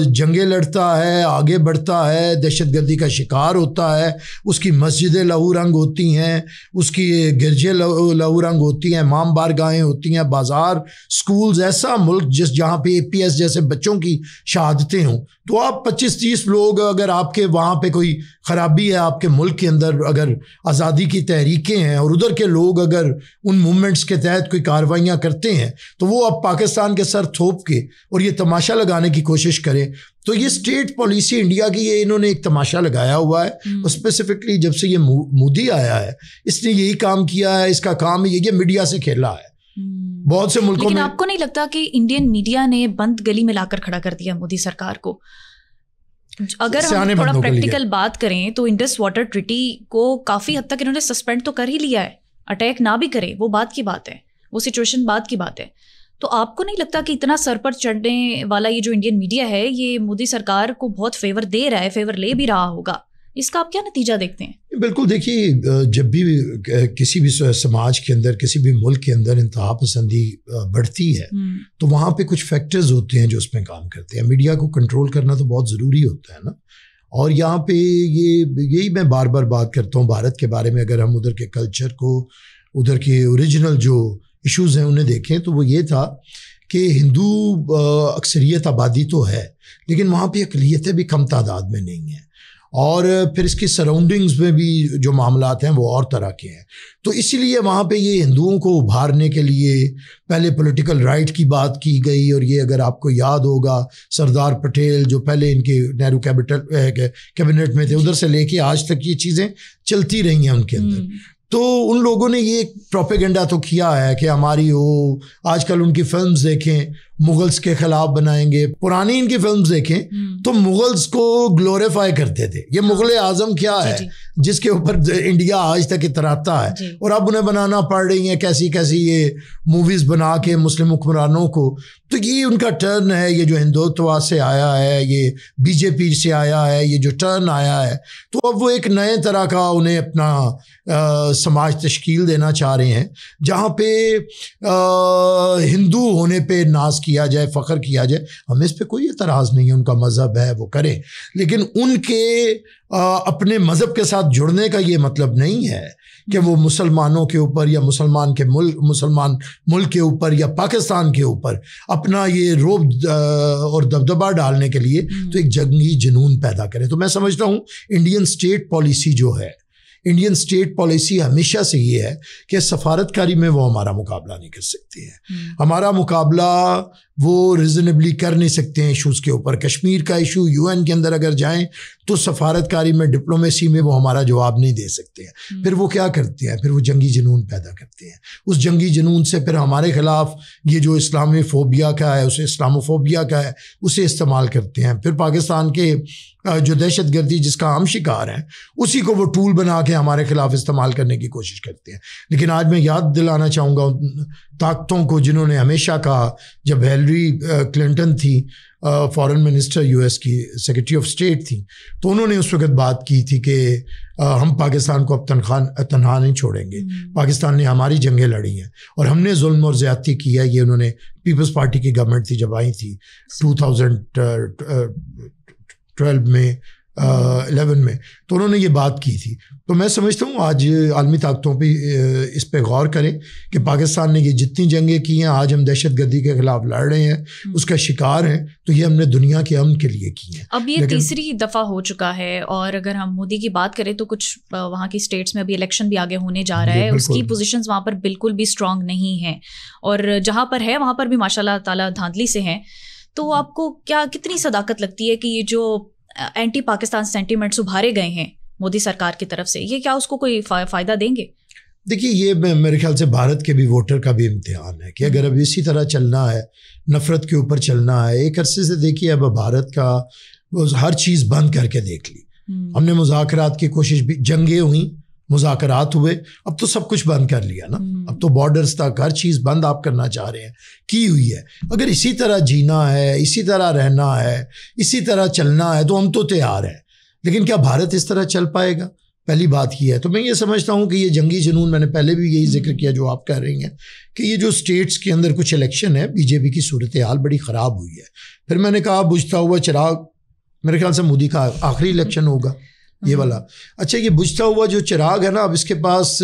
جنگیں لڑتا ہے, آگے بڑھتا ہے, دہشت گردی کا شکار ہوتا ہے, اس کی مسجدیں لہو رنگ ہوتی ہیں, اس کی گرجے لہو رنگ ہوتی ہیں, امام بارگاہیں ہوتی ہیں, بازار, سکولز, ایسا ملک جہاں پہ APS جیسے بچوں کی شہادتیں ہوں, تو آپ 25-30 لوگ اگر آپ کے وہاں پہ کوئی خرابی ہے آپ کے ملک کے اندر, اگر آزادی کی تحریکیں ہیں اور ادھر کے لوگ اگر ان موومنٹس کے تحت کوئی کارروائیاں کرتے ہیں, تو وہ اب پاکستان کے سر تھوپ کے اور یہ تماشا لگانے کی کوشش کریں. تو یہ اسٹیٹ پالیسی انڈیا کی, یہ انہوں نے ایک تماشا لگایا ہوا ہے. اور اسپیسیفکلی جب سے یہ مودی آیا ہے, اس نے یہی کام کیا ہے. اس کا کام یہ میڈیا سے کھیلا ہے بہت سے ملکوں میں. لیکن آپ کو نہیں لگتا کہ انڈین میڈیا نے بند گلی میں لا کر کھڑا کر دیا مودی سرکار کو؟ اگر ہم تھوڑا پریکٹیکل بات کریں تو انڈس واٹر ٹریٹی کو کافی حد تک انہوں نے سسپینڈ تو کر ہی لیا ہے. اٹیک نہ بھی کرے وہ بات کی بات ہے, وہ سچویشن بات کی بات ہے. تو آپ کو نہیں لگتا کہ اتنا سر پر چڑھنے والا یہ جو انڈین میڈیا ہے یہ مودی سرکار کو بہت فیور دے رہا ہے, فیور لے بھی رہا ہوگا؟ اس کا آپ کیا نتیجہ دیکھتے ہیں؟ بالکل, دیکھیے, جب بھی کسی بھی سماج کے اندر, کسی بھی ملک کے اندر انتہا پسندی بڑھتی ہے تو وہاں پہ کچھ فیکٹرز ہوتے ہیں جو اس میں کام کرتے ہیں. میڈیا کو کنٹرول کرنا تو بہت ضروری ہوتا ہے نا. اور یہاں پہ یہی میں بار بار بات کرتا ہوں بھارت کے بارے میں. اگر ہم ادھر کے کلچر کو, ادھر کے اوریجنل جو ایشوز ہیں انہیں دیکھیں تو وہ یہ تھا کہ ہندو اکثریت آبادی تو ہے, لیکن وہاں پہ اقلیتیں بھی کم تعداد میں نہیں ہیں. اور پھر اس کی سراؤنڈنگز میں بھی جو معاملات ہیں وہ اور طرح کے ہیں. تو اسی لیے وہاں پہ یہ ہندوؤں کو ابھارنے کے لیے پہلے پولیٹیکل رائٹ کی بات کی گئی. اور یہ اگر آپ کو یاد ہوگا, سردار پٹیل جو پہلے ان کے نہرو کیبنٹ میں تھے, ادھر سے لے کے آج تک یہ چیزیں چلتی رہی ہیں ان کے اندر. تو ان لوگوں نے یہ پروپیگنڈا تو کیا ہے کہ ہماری آج کل ان کی فلمز دیکھیں, مغلز کے خلاف بنائیں گے. پرانی ان کی فلمز دیکھیں تو مغلز کو گلوریفائی کرتے تھے. یہ مغل اعظم کیا ہے جس کے اوپر انڈیا آج تک اتراتا ہے, اور اب انہیں بنانا پڑ رہی ہیں کیسی کیسی یہ موویز بنا کے مسلم حکمرانوں کو. تو یہ ان کا ٹرن ہے, یہ جو ہندوتوا سے آیا ہے, یہ BJP سے آیا ہے, یہ جو ٹرن آیا ہے, تو اب وہ ایک نئے طرح کا انہیں اپنا سماج تشکیل دینا چاہ رہے ہیں جہاں پہ ہندو ہونے پہ ناز کیا جائے, فخر کیا جائے. ہمیں اس پہ کوئی اعتراض نہیں ہے, ان کا مذہب ہے وہ کریں, لیکن ان کے اپنے مذہب کے ساتھ جڑنے کا یہ مطلب نہیں ہے کہ وہ مسلمانوں کے اوپر یا مسلمان ملک کے اوپر یا پاکستان کے اوپر اپنا یہ رعب اور دبدبہ ڈالنے کے لیے تو ایک جنگی جنون پیدا کریں. تو میں سمجھتا ہوں انڈین اسٹیٹ پالیسی جو ہے, انڈین اسٹیٹ پالیسی ہمیشہ سے یہ ہے کہ سفارتکاری میں وہ ہمارا مقابلہ نہیں کر سکتی ہے. ہمارا مقابلہ وہ ریزنیبلی کر نہیں سکتے ہیں ایشوز کے اوپر. کشمیر کا ایشو UN کے اندر اگر جائیں تو سفارتکاری میں, ڈپلومیسی میں وہ ہمارا جواب نہیں دے سکتے ہیں. پھر وہ کیا کرتے ہیں, پھر وہ جنگی جنون پیدا کرتے ہیں. اس جنگی جنون سے پھر ہمارے خلاف یہ جو اسلامی فوبیا کا ہے, اسے اسلاموفوبیا کا ہے, اسے استعمال کرتے ہیں. پھر پاکستان کے جو دہشت گردی جس کا ہم شکار ہیں اسی کو وہ ٹول بنا کے ہمارے خلاف استعمال کرنے کی کوشش کرتے ہیں. لیکن آج میں یاد دلانا چاہوں گا طاقتوں کو جنہوں نے ہمیشہ کہا, جب ہیلری کلنٹن تھی فارن منسٹر US کی, سیکرٹری آف اسٹیٹ تھی, تو انہوں نے اس وقت بات کی تھی کہ ہم پاکستان کو اب تنہا نہیں چھوڑیں گے. پاکستان نے ہماری جنگیں لڑی ہیں اور ہم نے ظلم اور زیادتی کی ہے. یہ انہوں نے, پیپلز پارٹی کی گورنمنٹ تھی جب آئی تھی 2012 میں 11 میں, تو انہوں نے یہ بات کی تھی. تو میں سمجھتا ہوں آج عالمی طاقتوں پہ اس پہ غور کریں کہ پاکستان نے یہ جتنی جنگیں کی ہیں, آج ہم دہشت گردی کے خلاف لڑ رہے ہیں, اس کا شکار ہیں, تو یہ ہم نے دنیا کے امن کے لیے کی ہیں. اب یہ تیسری دفعہ ہو چکا ہے, اور اگر ہم مودی کی بات کریں تو کچھ وہاں کی اسٹیٹس میں ابھی الیکشن بھی آگے ہونے جا رہا ہے, اس کی پوزیشنز وہاں پر بالکل بھی اسٹرانگ نہیں ہیں, اور جہاں پر ہے وہاں پر بھی ماشاء اللہ تعالیٰ دھاندلی سے ہیں. تو آپ کو کتنی صداقت لگتی ہے کہ یہ جو اینٹی پاکستان سینٹیمنٹس ابھارے گئے ہیں مودی سرکار کی طرف سے, یہ کیا اس کو کوئی فائدہ دیں گے؟ دیکھیے, یہ میرے خیال سے بھارت کے بھی ووٹر کا بھی امتحان ہے کہ اگر اب اسی طرح چلنا ہے, نفرت کے اوپر چلنا ہے. ایک عرصے سے دیکھیے اب بھارت کا ہر چیز بند کر کے دیکھ لی. ہم نے مذاکرات کی کوشش بھی, جنگیں ہوئیں مذاکرات ہوئے. اب تو سب کچھ بند کر لیا نا, اب تو بارڈرز تک ہر چیز بند آپ کرنا چاہ رہے ہیں, کی ہوئی ہے. اگر اسی طرح جینا ہے, اسی طرح رہنا ہے, اسی طرح چلنا ہے تو ہم تو تیار ہیں, لیکن کیا بھارت اس طرح چل پائے گا؟ پہلی بات یہ ہے. تو میں یہ سمجھتا ہوں کہ یہ جنگی جنون, میں نے پہلے بھی یہی ذکر کیا جو آپ کہہ رہی ہیں کہ یہ جو اسٹیٹس کے اندر کچھ الیکشن ہے, بی جے پی کی صورتحال بڑی خراب ہوئی ہے. پھر میں نے کہا بجھتا ہوا چراغ, میرے خیال سے مودی کا آخری الیکشن ہوگا یہ والا. اچھا یہ بجھتا ہوا جو چراغ ہے نا, اب اس کے پاس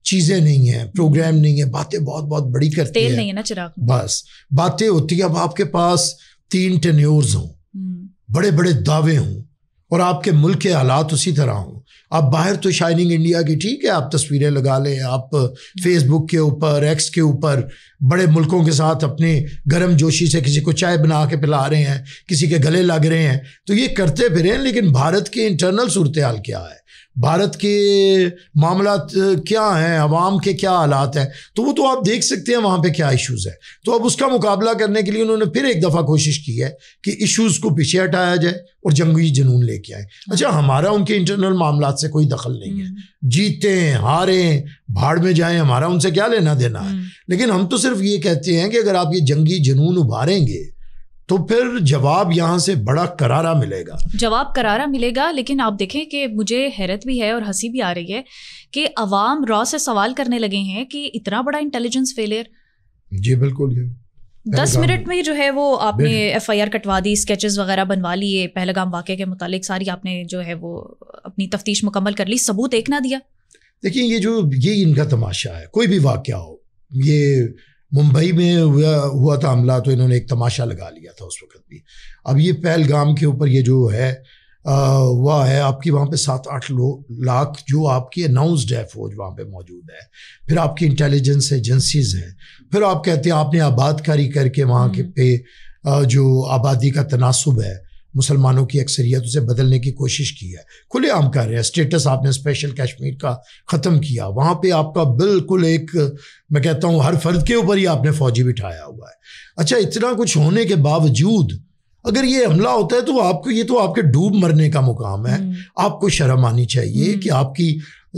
چیزیں نہیں ہیں, پروگرام نہیں ہے, باتیں بہت بہت بڑی کرتی ہیں, تیل نہیں ہے نا چراغ, بس باتیں ہوتی ہیں. اب آپ کے پاس 3 ٹینیورز ہوں, بڑے بڑے دعوے ہوں, اور آپ کے ملک کے حالات اسی طرح ہوں. آپ باہر تو شائننگ انڈیا کی ٹھیک ہے, آپ تصویریں لگا لیں, آپ فیس بک کے اوپر, ایکس کے اوپر بڑے ملکوں کے ساتھ اپنے گرم جوشی سے کسی کو چائے بنا کے پلا رہے ہیں, کسی کے گلے لگ رہے ہیں, تو یہ کرتے پھریں. لیکن بھارت کے انٹرنل صورتحال کیا ہے, بھارت کے معاملات کیا ہیں, عوام کے کیا حالات ہیں, تو وہ تو آپ دیکھ سکتے ہیں وہاں پہ کیا ایشوز ہیں. تو اب اس کا مقابلہ کرنے کے لیے انہوں نے پھر ایک دفعہ کوشش کی ہے کہ ایشوز کو پیچھے ہٹایا جائے اور جنگی جنون لے کے آئے. اچھا ہمارا ان کے انٹرنل معاملات سے کوئی دخل نہیں ہے, جیتیں ہاریں بھاڑ میں جائیں, ہمارا ان سے کیا لینا دینا ہے. لیکن ہم تو صرف یہ کہتے ہیں کہ اگر آپ یہ جنگی جنون ابھاریں گے تو پھر جواب یہاں سے بڑا کرارا ملے گا, جواب کرارا ملے گا. لیکن آپ دیکھیں کہ مجھے حیرت بھی ہے اور ہنسی بھی آ رہی ہے کہ عوام را سے سوال کرنے لگے ہیں کہ اتنا بڑا انٹیلیجنس فیلئر. جی بالکل, 10 منٹ میں جو ہے وہ آپ نے ایف آئی آر کٹوا دی, اسکیچز وغیرہ بنوا لیے, پہلگام واقعے کے متعلق ساری آپ نے جو ہے وہ اپنی تفتیش مکمل کر لی, ثبوت ایک نہ دیا. دیکھیں یہ ان کا تماشا ہے. کوئی بھی واقعہ ہو, یہ ممبئی میں ہوا تھا حملہ تو انہوں نے ایک تماشا لگا لیا تھا اس وقت بھی. اب یہ پہلگام کے اوپر یہ جو ہے ہوا ہے, آپ کی وہاں پہ 7-8 لاکھ جو آپ کی اناؤنسڈ ہے فوج وہاں پہ موجود ہے, پھر آپ کی انٹیلیجنس ایجنسیز ہیں, پھر آپ کہتے ہیں آپ نے آباد کاری کر کے وہاں کے پہ جو آبادی کا تناسب ہے مسلمانوں کی اکثریت اسے بدلنے کی کوشش کی ہے, کھلے عام کر رہے ہیں. اسٹیٹس آپ نے اسپیشل کشمیر کا ختم کیا, وہاں پہ آپ کا بالکل ایک میں کہتا ہوں ہر فرد کے اوپر ہی آپ نے فوجی بٹھایا ہوا ہے. اچھا اتنا کچھ ہونے کے باوجود اگر یہ حملہ ہوتا ہے تو آپ کو یہ تو آپ کے ڈوب مرنے کا مقام ہے. آپ کو شرم آنی چاہیے کہ آپ کی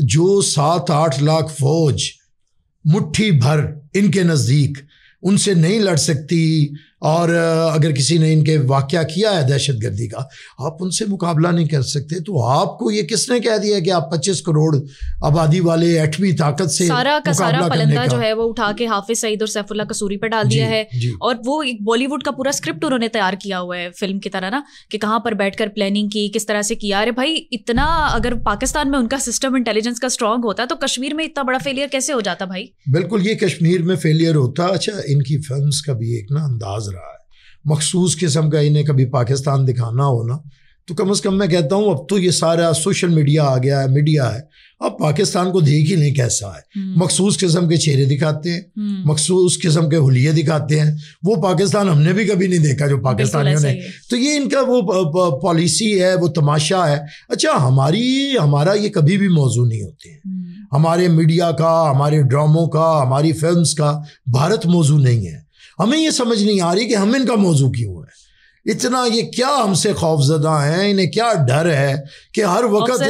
جو 7-8 لاکھ فوج مٹھی بھر ان کے نزدیک ان سے نہیں لڑ سکتی, اور اگر کسی نے ان کے واقعہ کیا ہے دہشت گردی کا, آپ ان سے مقابلہ نہیں کر سکتے. تو آپ کو یہ کس نے کہہ دیا کہ آپ 25 کروڑ آبادی والے ایٹمی طاقت سے سارا کا سارا پلندہ جو ہے وہ اٹھا کے حافظ سعید اور سیف اللہ قصوری پہ ڈال دیا ہے, اور وہ ایک بالی ووڈ کا پورا اسکرپٹ انہوں نے تیار کیا ہوا ہے فلم کی طرح نا, کہ کہاں پر بیٹھ کر پلاننگ کی, کس طرح سے کیا. ارے بھائی اتنا اگر پاکستان میں ان کا سسٹم انٹیلیجنس کا اسٹرانگ ہوتا تو کشمیر میں اتنا بڑا فیلئر کیسے ہو جاتا بھائی؟ بالکل یہ کشمیر میں فیلئر ہوتا. اچھا ان کی فلمس کا بھی ایک نا انداز رہا ہے, مخصوص قسم کا, انہیں کبھی پاکستان دکھانا ہو نا تو کم از کم میں کہتا ہوں اب تو یہ سارا سوشل میڈیا آ گیا ہے, میڈیا ہے, اب پاکستان کو دیکھ ہی نہیں کیسا ہے. مخصوص قسم کے چہرے دکھاتے ہیں, مخصوص قسم کے حلیے دکھاتے ہیں. وہ پاکستان ہم نے بھی کبھی نہیں دیکھا جو پاکستانیوں نے. تو یہ ان کا وہ پالیسی ہے, وہ تماشا ہے. اچھا ہمارا یہ کبھی بھی موضوع نہیں ہوتے ہیں, ہمارے میڈیا کا, ہمارے ڈراموں کا, ہماری فلمز کا بھارت موضوع نہیں ہے. ہمیں یہ سمجھ نہیں آ رہی کہ ہم ان کا موضوع کیوں ہے. اتنا یہ کیا ہم سے خوف زدہ ہیں, انہیں کیا ڈر ہے کہ ہر وقت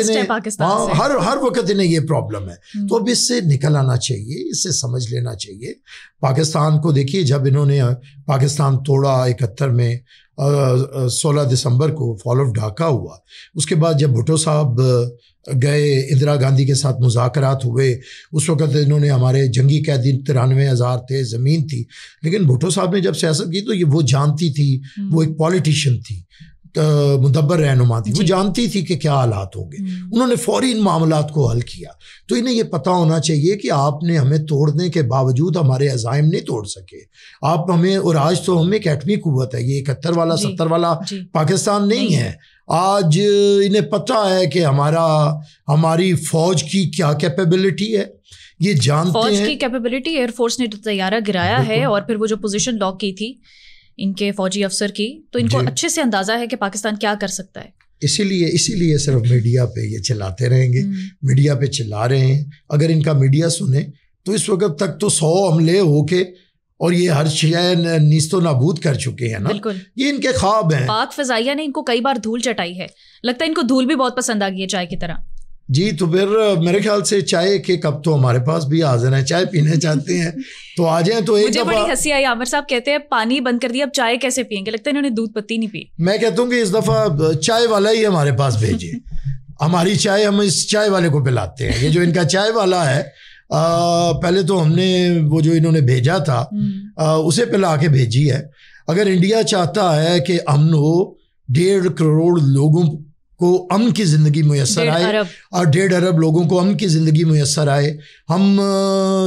انہیں یہ پرابلم ہے. تو اب اس سے نکل آنا چاہیے, اس سے سمجھ لینا چاہیے. پاکستان کو دیکھیے, جب انہوں نے پاکستان توڑا 71 میں 16 دسمبر کو فال آف ڈھاکہ ہوا, اس کے بعد جب بھٹو صاحب گئے, اندرا گاندھی کے ساتھ مذاکرات ہوئے, اس وقت انہوں نے ہمارے جنگی قیدی 93,000 تھے, زمین تھی. لیکن بھٹو صاحب نے جب سیاست کی تو یہ وہ جانتی تھی, وہ ایک پولیٹیشین تھی, مدبر رہنما تھی, وہ جانتی تھی کہ کیا حالات ہوں گے. انہوں نے فوری ان معاملات کو حل کیا. تو انہیں یہ پتہ ہونا چاہیے کہ آپ نے ہمیں توڑنے کے باوجود ہمارے عزائم نہیں توڑ سکے. آپ ہمیں, اور آج تو ہمیں ایک ایٹمی قوت ہے, یہ 71 والا 70 والا پاکستان نہیں ہے. آج انہیں پتہ ہے کہ ہماری فوج کی کیا کیپیبلٹی ہے, یہ جانتے ہیں. فوج کی کیپیبلٹی, ایئر فورس نے طیارہ گرایا ہے, اور پھر وہ جو پوزیشن لاک کی تھی ان کے فوجی افسر کی, تو ان کو اچھے سے اندازہ ہے کہ پاکستان کیا کر سکتا ہے. اسی لیے صرف میڈیا پہ یہ چلاتے رہیں گے, میڈیا پہ چلا رہے ہیں. اگر ان کا میڈیا سنے تو اس وقت تک تو 100 حملے ہو کے اور یہ ہر شے نیست و نابود کر چکے ہیں نا. بالکل, یہ ان کے خواب ہیں. پاک فضائیہ نے ان کو کئی بار دھول چٹائی ہے, لگتا ہے ان کو دھول بھی بہت پسند آ گئی ہے چائے کی طرح. جی تو پھر میرے خیال سے چائے کے کپ تو ہمارے پاس بھی حاضر ہیں, چائے پینے چاہتے ہیں تو آ جائیں. تو مجھے بڑی ہنسی آئی, عامر صاحب کہتے ہیں پانی بند کر دیا, اب چائے کیسے پئیں گے, لگتا ہے انہوں نے دودھ پتی نہیں پی. میں کہتا ہوں کہ اس دفعہ چائے والا ہی ہمارے پاس بھیجے, ہماری چائے ہم اس چائے والے کو پلاتے ہیں. یہ جو ان کا چائے والا ہے, پہلے تو ہم نے وہ جو انہوں نے بھیجا تھا اسے پلا کے بھیجی ہے. اگر انڈیا چاہتا ہے کہ امن ہو, 1.5 کروڑ لوگوں کو امن کی زندگی میسر آئے اور 1.5 ارب لوگوں کو امن کی زندگی میسر آئے, ہم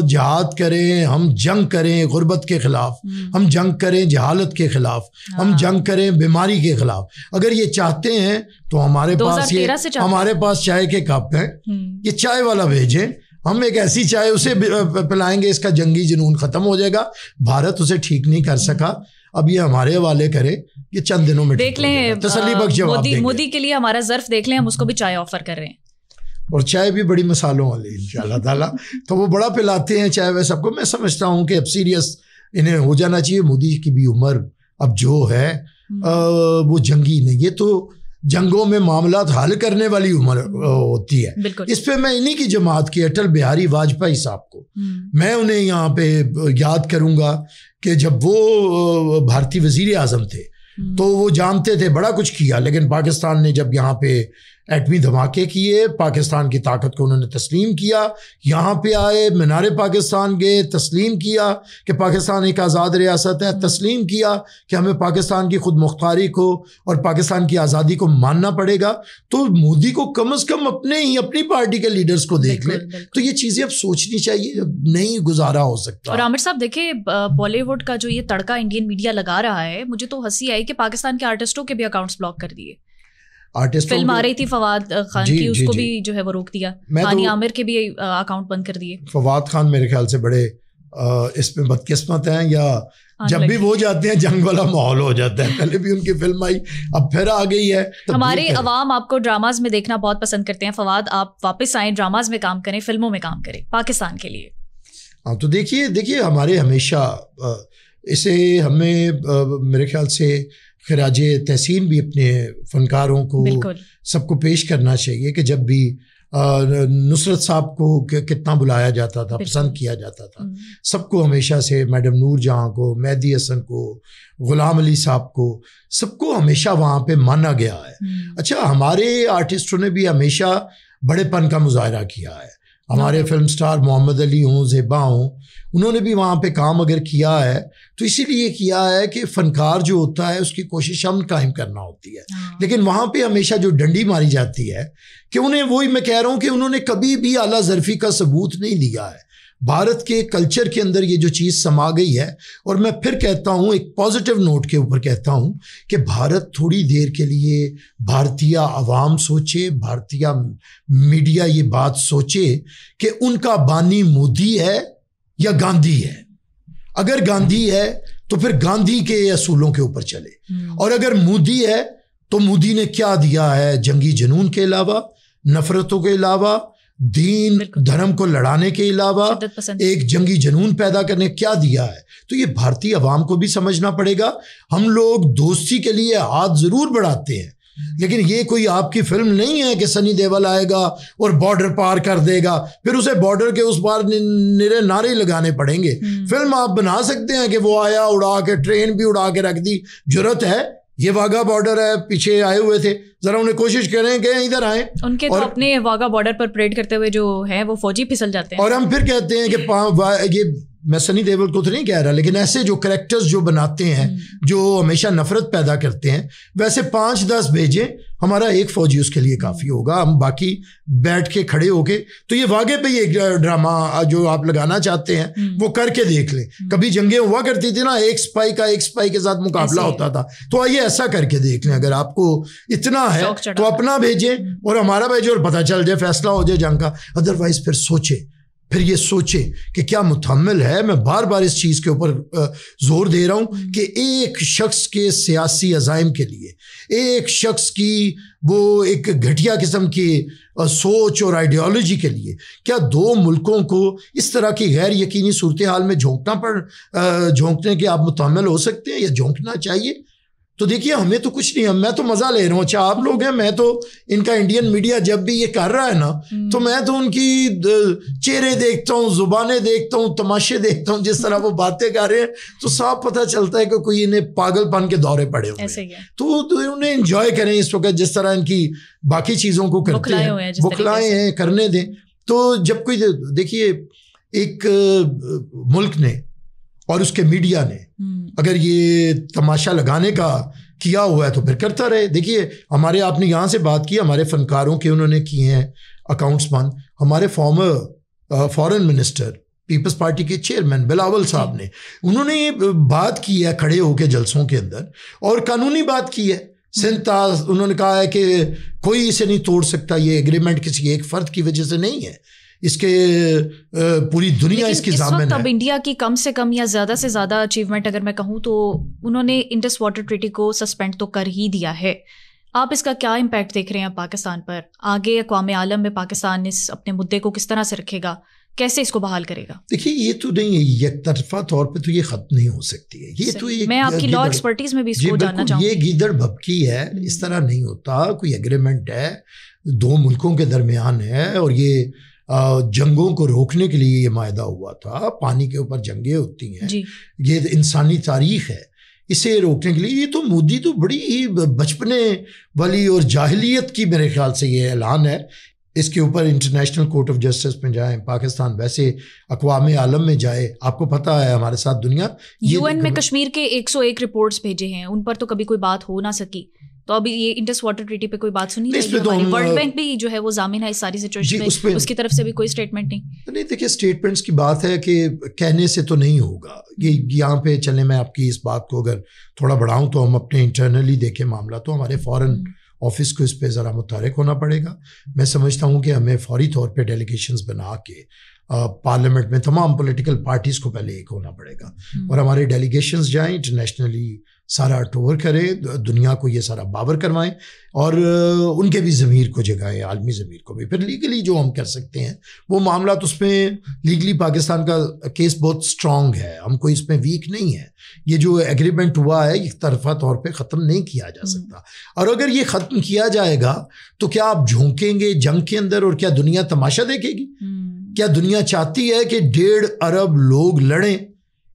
جہاد کریں, ہم جنگ کریں غربت کے خلاف, ہم جنگ کریں جہالت کے خلاف, ہم جنگ کریں بیماری کے خلاف. اگر یہ چاہتے ہیں تو ہمارے پاس چائے کے کپ ہیں, یہ چائے والا بھیجیں, ہم ایک ایسی چائے اسے پلائیں گے, اس کا جنگی جنون ختم ہو جائے گا. بھارت اسے ٹھیک نہیں کر سکا, اب یہ ہمارے حوالے کرے, یہ چند دنوں میں دیکھ لیں. تسلی بخش جواب دیں گے. مودی کے لیے ہمارا ظرف دیکھ لیں, ہم اس کو بھی چائے آفر کر رہے ہیں, اور چائے بھی بڑی مسالوں والی انشاءاللہ تعالیٰ. تو وہ بڑا پلاتے ہیں چائے. سب کو میں سمجھتا ہوں کہ اب سیریس انہیں ہو جانا چاہیے. مودی کی بھی عمر اب جو ہے وہ جنگی نہیں, یہ تو جنگوں میں معاملات حل کرنے والی عمر ہوتی ہے. اس پہ میں انہی کی جماعت کی اٹل بہاری واجپئی صاحب کو میں انہیں یہاں پہ یاد کروں گا کہ جب وہ بھارتی وزیر اعظم تھے تو وہ جانتے تھے بڑا کچھ کیا, لیکن پاکستان نے جب یہاں پہ ایٹمی دھماکے کیے, پاکستان کی طاقت کو انہوں نے تسلیم کیا, یہاں پہ آئے, مینار پاکستان گئے, تسلیم کیا کہ پاکستان ایک آزاد ریاست ہے, تسلیم کیا کہ ہمیں پاکستان کی خود مختاری کو اور پاکستان کی آزادی کو ماننا پڑے گا. تو مودی کو کم از کم اپنی پارٹی کے لیڈرز کو دیکھ لیں. تو یہ چیزیں اب سوچنی چاہیے, اب نہیں گزارا ہو سکتا. اور عامر صاحب دیکھیں, بالی ووڈ کا جو یہ تڑکا انڈین میڈیا لگا رہا ہے, مجھے تو ہنسی آئی کہ پاکستان کے آرٹسٹوں کے بھی اکاؤنٹس بلاک کر دیے. فلم آ رہی تھی فواد خان کی, اس کو بھی جو ہے وہ روک دیا. ہانی عامر کے بھی اکاؤنٹ بند کر دیے. فواد خان میرے خیال سے بڑے اس میں بدقسمت ہیں, یا جب بھی وہ جاتے ہیں جنگ والا ماحول ہو جاتا ہے. پہلے بھی ان کی فلم آئی, اب پھر آ گئی ہے. ہمارے عوام آپ کو ڈراماز میں دیکھنا بہت پسند کرتے ہیں. فواد آپ واپس آئیں, ڈراماز میں کام کریں, فلموں میں کام کریں پاکستان کے لیے. ہاں تو دیکھیے ہمارے ہمیشہ اسے ہمیں میرے خیال سے خراج تحسین بھی اپنے فنکاروں کو سب کو پیش کرنا چاہیے کہ جب بھی نصرت صاحب کو کتنا بلایا جاتا تھا, پسند کیا جاتا تھا. سب کو ہمیشہ سے, میڈم نور جہاں کو, مہدی حسن کو, غلام علی صاحب کو, سب کو ہمیشہ وہاں پہ مانا گیا ہے. اچھا, ہمارے آرٹسٹوں نے بھی ہمیشہ بڑے پن کا مظاہرہ کیا ہے. ہمارے فلم سٹار محمد علی ہوں, زیبا ہوں, انہوں نے بھی وہاں پہ کام اگر کیا ہے تو اسی لیے کیا ہے کہ فنکار جو ہوتا ہے اس کی کوشش امن قائم کرنا ہوتی ہے. لیکن وہاں پہ ہمیشہ جو ڈنڈی ماری جاتی ہے کہ انہیں, وہی میں کہہ رہا ہوں کہ انہوں نے کبھی بھی اعلیٰ ظرفی کا ثبوت نہیں دیا ہے. بھارت کے کلچر کے اندر یہ جو چیز سما گئی ہے, اور میں پھر کہتا ہوں ایک پازیٹیو نوٹ کے اوپر کہتا ہوں کہ بھارت تھوڑی دیر کے لیے, بھارتیہ عوام سوچے, بھارتیہ میڈیا یہ بات سوچے کہ ان کا بانی مودی ہے یا گاندھی ہے. اگر گاندھی ہے تو پھر گاندھی کے اصولوں کے اوپر چلے, اور اگر مودی ہے تو مودی نے کیا دیا ہے جنگی جنون کے علاوہ, نفرتوں کے علاوہ, دین دھرم کو لڑانے کے علاوہ ایک جنگی جنون پیدا کرنے کیا دیا ہے. تو یہ بھارتی عوام کو بھی سمجھنا پڑے گا. ہم لوگ دوستی کے لیے ہاتھ ضرور بڑھاتے ہیں, لیکن یہ کوئی آپ کی فلم نہیں ہے کہ سنی دیول آئے گا اور بارڈر پار کر دے گا, پھر اسے بارڈر کے اس پار نعرے لگانے پڑیں گے. فلم آپ بنا سکتے ہیں کہ وہ آیا, اڑا کے ٹرین بھی اڑا کے رکھ دی, جرت ہے. یہ واگا بارڈر ہے, پیچھے آئے ہوئے تھے, ذرا انہیں کوشش کریں کہ ادھر آئیں. ان کے تو اپنے واگا بارڈر پر پریڈ کرتے ہوئے جو ہے وہ فوجی پھسل جاتے ہیں. اور ہم پھر کہتے ہیں کہ یہ میں سنی دیول کو تو نہیں کہہ رہا, لیکن ایسے جو کریکٹرز جو بناتے ہیں جو ہمیشہ نفرت پیدا کرتے ہیں, ویسے 5-10 بھیجیں, ہمارا ایک فوجی اس کے لیے کافی ہوگا. ہم باقی بیٹھ کے کھڑے ہو کے, تو یہ واقعے پہ یہ ڈرامہ جو آپ لگانا چاہتے ہیں وہ کر کے دیکھ لیں. کبھی جنگیں ہوا کرتی تھی نا, ایک سپاہی کے ساتھ مقابلہ ہوتا تھا, تو آئیے ایسا کر کے دیکھ لیں. اگر آپ کو اتنا ہے تو اپنا بھیجیں اور ہمارا بھیجیں, اور پتہ چل جائے, فیصلہ ہو جائے جنگ کا. ادروائز پھر یہ سوچے کہ کیا متحمل ہے. میں بار بار اس چیز کے اوپر زور دے رہا ہوں کہ ایک شخص کے سیاسی عزائم کے لیے, ایک شخص کی وہ ایک گھٹیا قسم کی سوچ اور آئیڈیالوجی کے لیے کیا 2 ملکوں کو اس طرح کی غیر یقینی صورتحال میں جھونکنے کے آپ متحمل ہو سکتے ہیں, یا جھونکنا چاہیے؟ تو دیکھیے ہمیں تو کچھ نہیں ہے, میں تو مزہ لے رہا ہوں. اچھا آپ لوگ ہیں, میں تو ان کا انڈین میڈیا جب بھی یہ کر رہا ہے نا تو میں تو ان کی چہرے دیکھتا ہوں, زبانیں دیکھتا ہوں, تماشے دیکھتا ہوں, جس طرح وہ باتیں کر رہے ہیں تو صاف پتہ چلتا ہے کہ کوئی انہیں پاگل پن کے دورے پڑے ہوئے ہیں. تو انہیں انجوائے کریں اس وقت جس طرح ان کی باقی چیزوں کو کرتے ہیں, بکھلائے ہیں, کرنے دیں. تو جب کوئی دیکھیے ایک ملک نے اور اس کے میڈیا نے اگر یہ تماشا لگانے کا کیا ہوا ہے تو پھر کرتا رہے. دیکھیے ہمارے, آپ نے یہاں سے بات کی ہمارے فنکاروں کے, انہوں نے کیے ہیں اکاؤنٹس بند. ہمارے فارن منسٹر پیپلز پارٹی کے چیئرمین بلاول صاحب نے, انہوں نے یہ بات کی ہے کھڑے ہو کے جلسوں کے اندر, اور قانونی بات کی ہے. انہوں نے کہا ہے کہ کوئی اسے نہیں توڑ سکتا, یہ ایگریمنٹ کسی ایک فرد کی وجہ سے نہیں ہے, اس کے پوری دنیا اس کی ضامن ہے. اب انڈیا کی کم سے کم یا زیادہ سے زیادہ اچیومنٹ اگر میں کہوں تو انہوں نے انڈس واٹر ٹریٹی کو سسپینڈ تو کر ہی دیا ہے. آپ اس کا کیا امپیکٹ دیکھ رہے ہیں پاکستان پر؟ آگے اقوام عالم میں پاکستان اس اپنے مدعے کو کس طرح سے رکھے گا, کیسے اس کو بحال کرے گا؟ دیکھیے یہ تو نہیں ہے, یک طرفہ طور پہ تو یہ ختم نہیں ہو سکتی ہے. یہ تو میں آپ کی لا ایکسپرٹیز میں بھی اس کو جاننا چاہوں گی. یہ گیدڑ بھبکی ہے, اس طرح نہیں ہوتا. کوئی ایگریمنٹ ہے, دو ملکوں کے درمیان ہے, اور یہ جنگوں کو روکنے کے لیے یہ معاہدہ ہوا تھا. پانی کے اوپر جنگیں ہوتی ہیں, یہ انسانی تاریخ ہے. اسے روکنے کے لیے یہ تو مودی تو بڑی ہی بچپنے والی اور جاہلیت کی میرے خیال سے یہ اعلان ہے. اس کے اوپر انٹرنیشنل کورٹ آف جسٹس میں جائیں, پاکستان ویسے اقوام عالم میں جائے. آپ کو پتہ ہے ہمارے ساتھ دنیا UN میں کشمیر کے 101 رپورٹس بھیجے ہیں, ان پر تو کبھی کوئی بات ہو نہ سکی. تو ابھی یہ انڈس واٹر ٹریٹی پہ کوئی بات سنی ہے؟ ورلڈ بینک بھی جو ہے وہ ضامن ہے اس ساری سچویشن میں, اس کی طرف سے بھی کوئی اسٹیٹمنٹ نہیں. دیکھیے اسٹیٹمنٹس کی بات ہے کہ کہنے سے تو نہیں ہوگا. یہ یہاں پہ چلیں, میں آپ کی اس بات کو اگر تھوڑا بڑھاؤں تو ہم اپنے انٹرنلی دیکھیں معاملہ, تو ہمارے فارن آفس کو اس پہ ذرا متحرک ہونا پڑے گا. میں سمجھتا ہوں کہ ہمیں فوری طور پہ ڈیلیگیشنز بنا کے پارلیمنٹ میں تمام پولیٹیکل پارٹیز کو پہلے ایک ہونا پڑے گا, اور ہمارے ڈیلیگیشنز جائیں, انٹرنیشنلی سارا ٹور کریں, دنیا کو یہ سارا باور کروائیں, اور ان کے بھی ضمیر کو جگائیں, عالمی ضمیر کو بھی. پھر لیگلی جو ہم کر سکتے ہیں وہ معاملات, اس میں لیگلی پاکستان کا کیس بہت اسٹرانگ ہے, ہم کوئی اس میں ویک نہیں ہے. یہ جو ایگریمنٹ ہوا ہے ایک طرفہ طور پہ ختم نہیں کیا جا سکتا, اور اگر یہ ختم کیا جائے گا تو کیا آپ جھونکیں گے جنگ کے اندر, اور کیا دنیا تماشا دیکھے گی؟ کیا دنیا چاہتی ہے کہ 1.5 ارب لوگ لڑیں,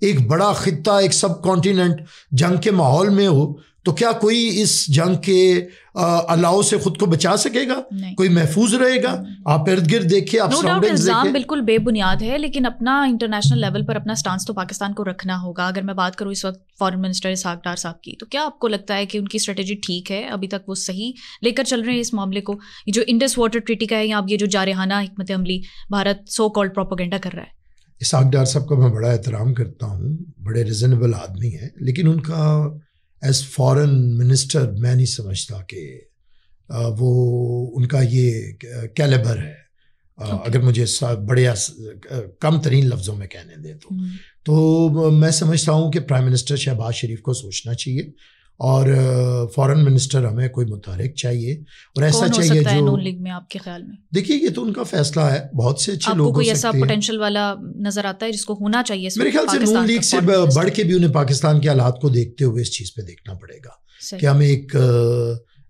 ایک بڑا خطہ, ایک سب کانٹیننٹ جنگ کے ماحول میں ہو؟ تو کیا کوئی اس جنگ کے الاؤ سے خود کو بچا سکے گا؟ کوئی محفوظ رہے گا؟ آپ ارد گرد دیکھیں, آپ سراؤنڈنگز دیکھیں. الزام بالکل بے بنیاد ہے, لیکن اپنا انٹرنیشنل لیول پر اپنا سٹانس تو پاکستان کو رکھنا ہوگا. اگر میں بات کروں اس وقت فارن منسٹر اسحاق ڈار صاحب کی, تو کیا آپ کو لگتا ہے کہ ان کی اسٹریٹجی ٹھیک ہے؟ ابھی تک وہ صحیح لے کر چل رہے ہیں اس معاملے کو؟ یہ جو انڈس واٹر ٹریٹی کا ہے, یا اب یہ جو جارحانہ حکمت عملی بھارت سو کالڈ پروپیگنڈا کر رہا ہے؟ اسحاق ڈار صاحب کا میں بڑا احترام کرتا ہوں, بڑے ریزنیبل آدمی ہیں, لیکن ان کا ایز فارن منسٹر میں نہیں سمجھتا کہ وہ ان کا یہ کیلیبر ہے. اگر مجھے بڑے کم ترین لفظوں میں کہنے دیں تو میں سمجھتا ہوں کہ پرائم منسٹر شہباز شریف کو سوچنا چاہیے, اور فارن منسٹر ہمیں کوئی متحرک چاہیے, اور ایسا چاہیے جو نون لیگ میں. آپ کے خیال میں دیکھیے یہ تو ان کا فیصلہ ہے, بہت سے اچھے لوگ ہو سکتے ہیں. کوئی ایسا پوٹینشیل والا نظر آتا ہے جس کو ہونا چاہیے؟ میرے خیال سے نون لیگ سے بڑھ کے بھی انہیں پاکستان کے حالات کو دیکھتے ہوئے اس چیز پہ دیکھنا پڑے گا کہ ہمیں ایک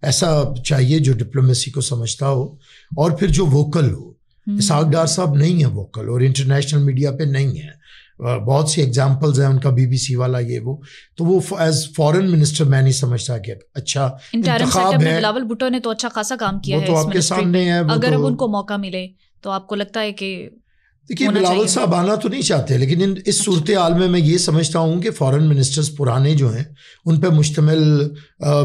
ایسا چاہیے جو ڈپلومیسی کو سمجھتا ہو, اور پھر جو ووکل ہو. اسحاق ڈار صاحب نہیں ہیں ووکل, اور انٹرنیشنل میڈیا پہ نہیں ہیں. بہت سی ایگزامپلز ہیں ان کا, BBC والا یہ وہ, تو وہ ایز فارن منسٹر میں نہیں سمجھتا کہ اچھا انتخاب ہے. بلاول بھٹو نے تو اچھا خاصا کام کیا ہے, وہ تو آپ کے سامنے ہے. اگر اب ان کو موقع ملے تو آپ کو لگتا ہے کہ دیکھیے بلاول صاحب آنا تو نہیں چاہتے, لیکن اس صورتحال میں یہ سمجھتا ہوں کہ فارن منسٹرز پرانے جو ہیں ان پہ مشتمل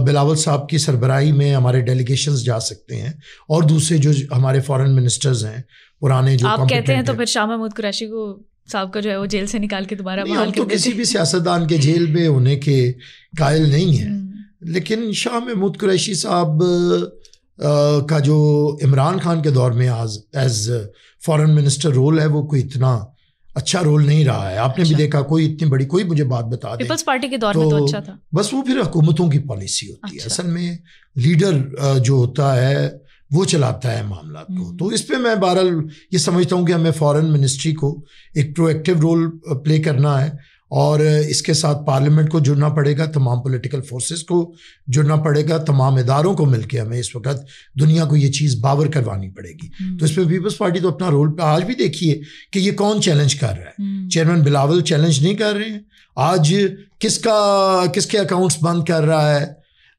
بلاول صاحب کی سربراہی میں ہمارے ڈیلیگیشنز جا سکتے ہیں, اور دوسرے جو ہمارے فارن منسٹرز ہیں پرانے جو آپ کہتے ہیں, تو پھر شاہ محمود قریشی کو صاحب کا جو ہے وہ جیل سے نکال کے دوبارہ ہم تو کسی بھی سیاستدان کے جیل میں ہونے کے قائل نہیں ہیں, لیکن شاہ محمود قریشی صاحب کا جو عمران خان کے دور میں ایز فارن منسٹر رول ہے وہ کوئی اتنا اچھا رول نہیں رہا ہے. آپ نے بھی دیکھا, کوئی اتنی بڑی کوئی مجھے بات بتا دے پیپلز پارٹی کے دور میں تو اچھا تھا, بس وہ پھر حکومتوں کی پالیسی ہوتی ہے. اصل میں لیڈر جو ہوتا ہے وہ چلاتا ہے معاملات کو. تو اس پہ میں بہرحال یہ سمجھتا ہوں کہ ہمیں فارن منسٹری کو ایک پرو ایکٹیو رول پلے کرنا ہے, اور اس کے ساتھ پارلیمنٹ کو جڑنا پڑے گا, تمام پولیٹیکل فورسز کو جڑنا پڑے گا, تمام اداروں کو مل کے ہمیں اس وقت دنیا کو یہ چیز باور کروانی پڑے گی. تو اس پہ پیپلز پارٹی تو اپنا رول پہ آج بھی دیکھیے کہ یہ کون چیلنج کر رہا ہے. چیئرمین بلاول چیلنج نہیں کر رہے ہیں آج. کس کے اکاؤنٹس بند کر رہا ہے,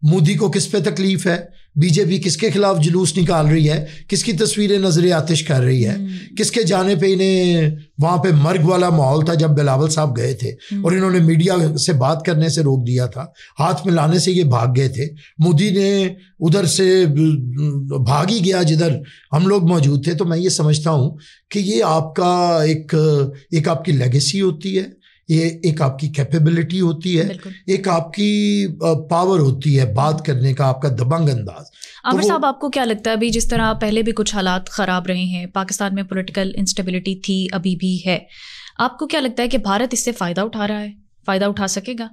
مودی کو کس پہ تکلیف ہے, بی جے پی کس کے خلاف جلوس نکال رہی ہے, کس کی تصویریں نظر آتش کر رہی ہے, کس کے جانے پہ انہیں وہاں پہ مرگ والا ماحول تھا جب بلاول صاحب گئے تھے اور انہوں نے میڈیا سے بات کرنے سے روک دیا تھا, ہاتھ ملانے سے یہ بھاگ گئے تھے. مودی نے ادھر سے بھاگ ہی گیا جدھر ہم لوگ موجود تھے. تو میں یہ سمجھتا ہوں کہ یہ آپ کا ایک آپ کی لیگیسی ہوتی ہے, یہ ایک آپ کی کیپیبلٹی ہوتی ہے, ایک آپ کی پاور ہوتی ہے بات کرنے کا, آپ کا دبنگ انداز. عامر صاحب, آپ کو کیا لگتا ہے ابھی جس طرح پہلے بھی کچھ حالات خراب رہے ہیں, پاکستان میں پولیٹیکل انسٹیبلٹی تھی, ابھی بھی ہے, آپ کو کیا لگتا ہے کہ بھارت اس سے فائدہ اٹھا رہا ہے, فائدہ اٹھا سکے گا؟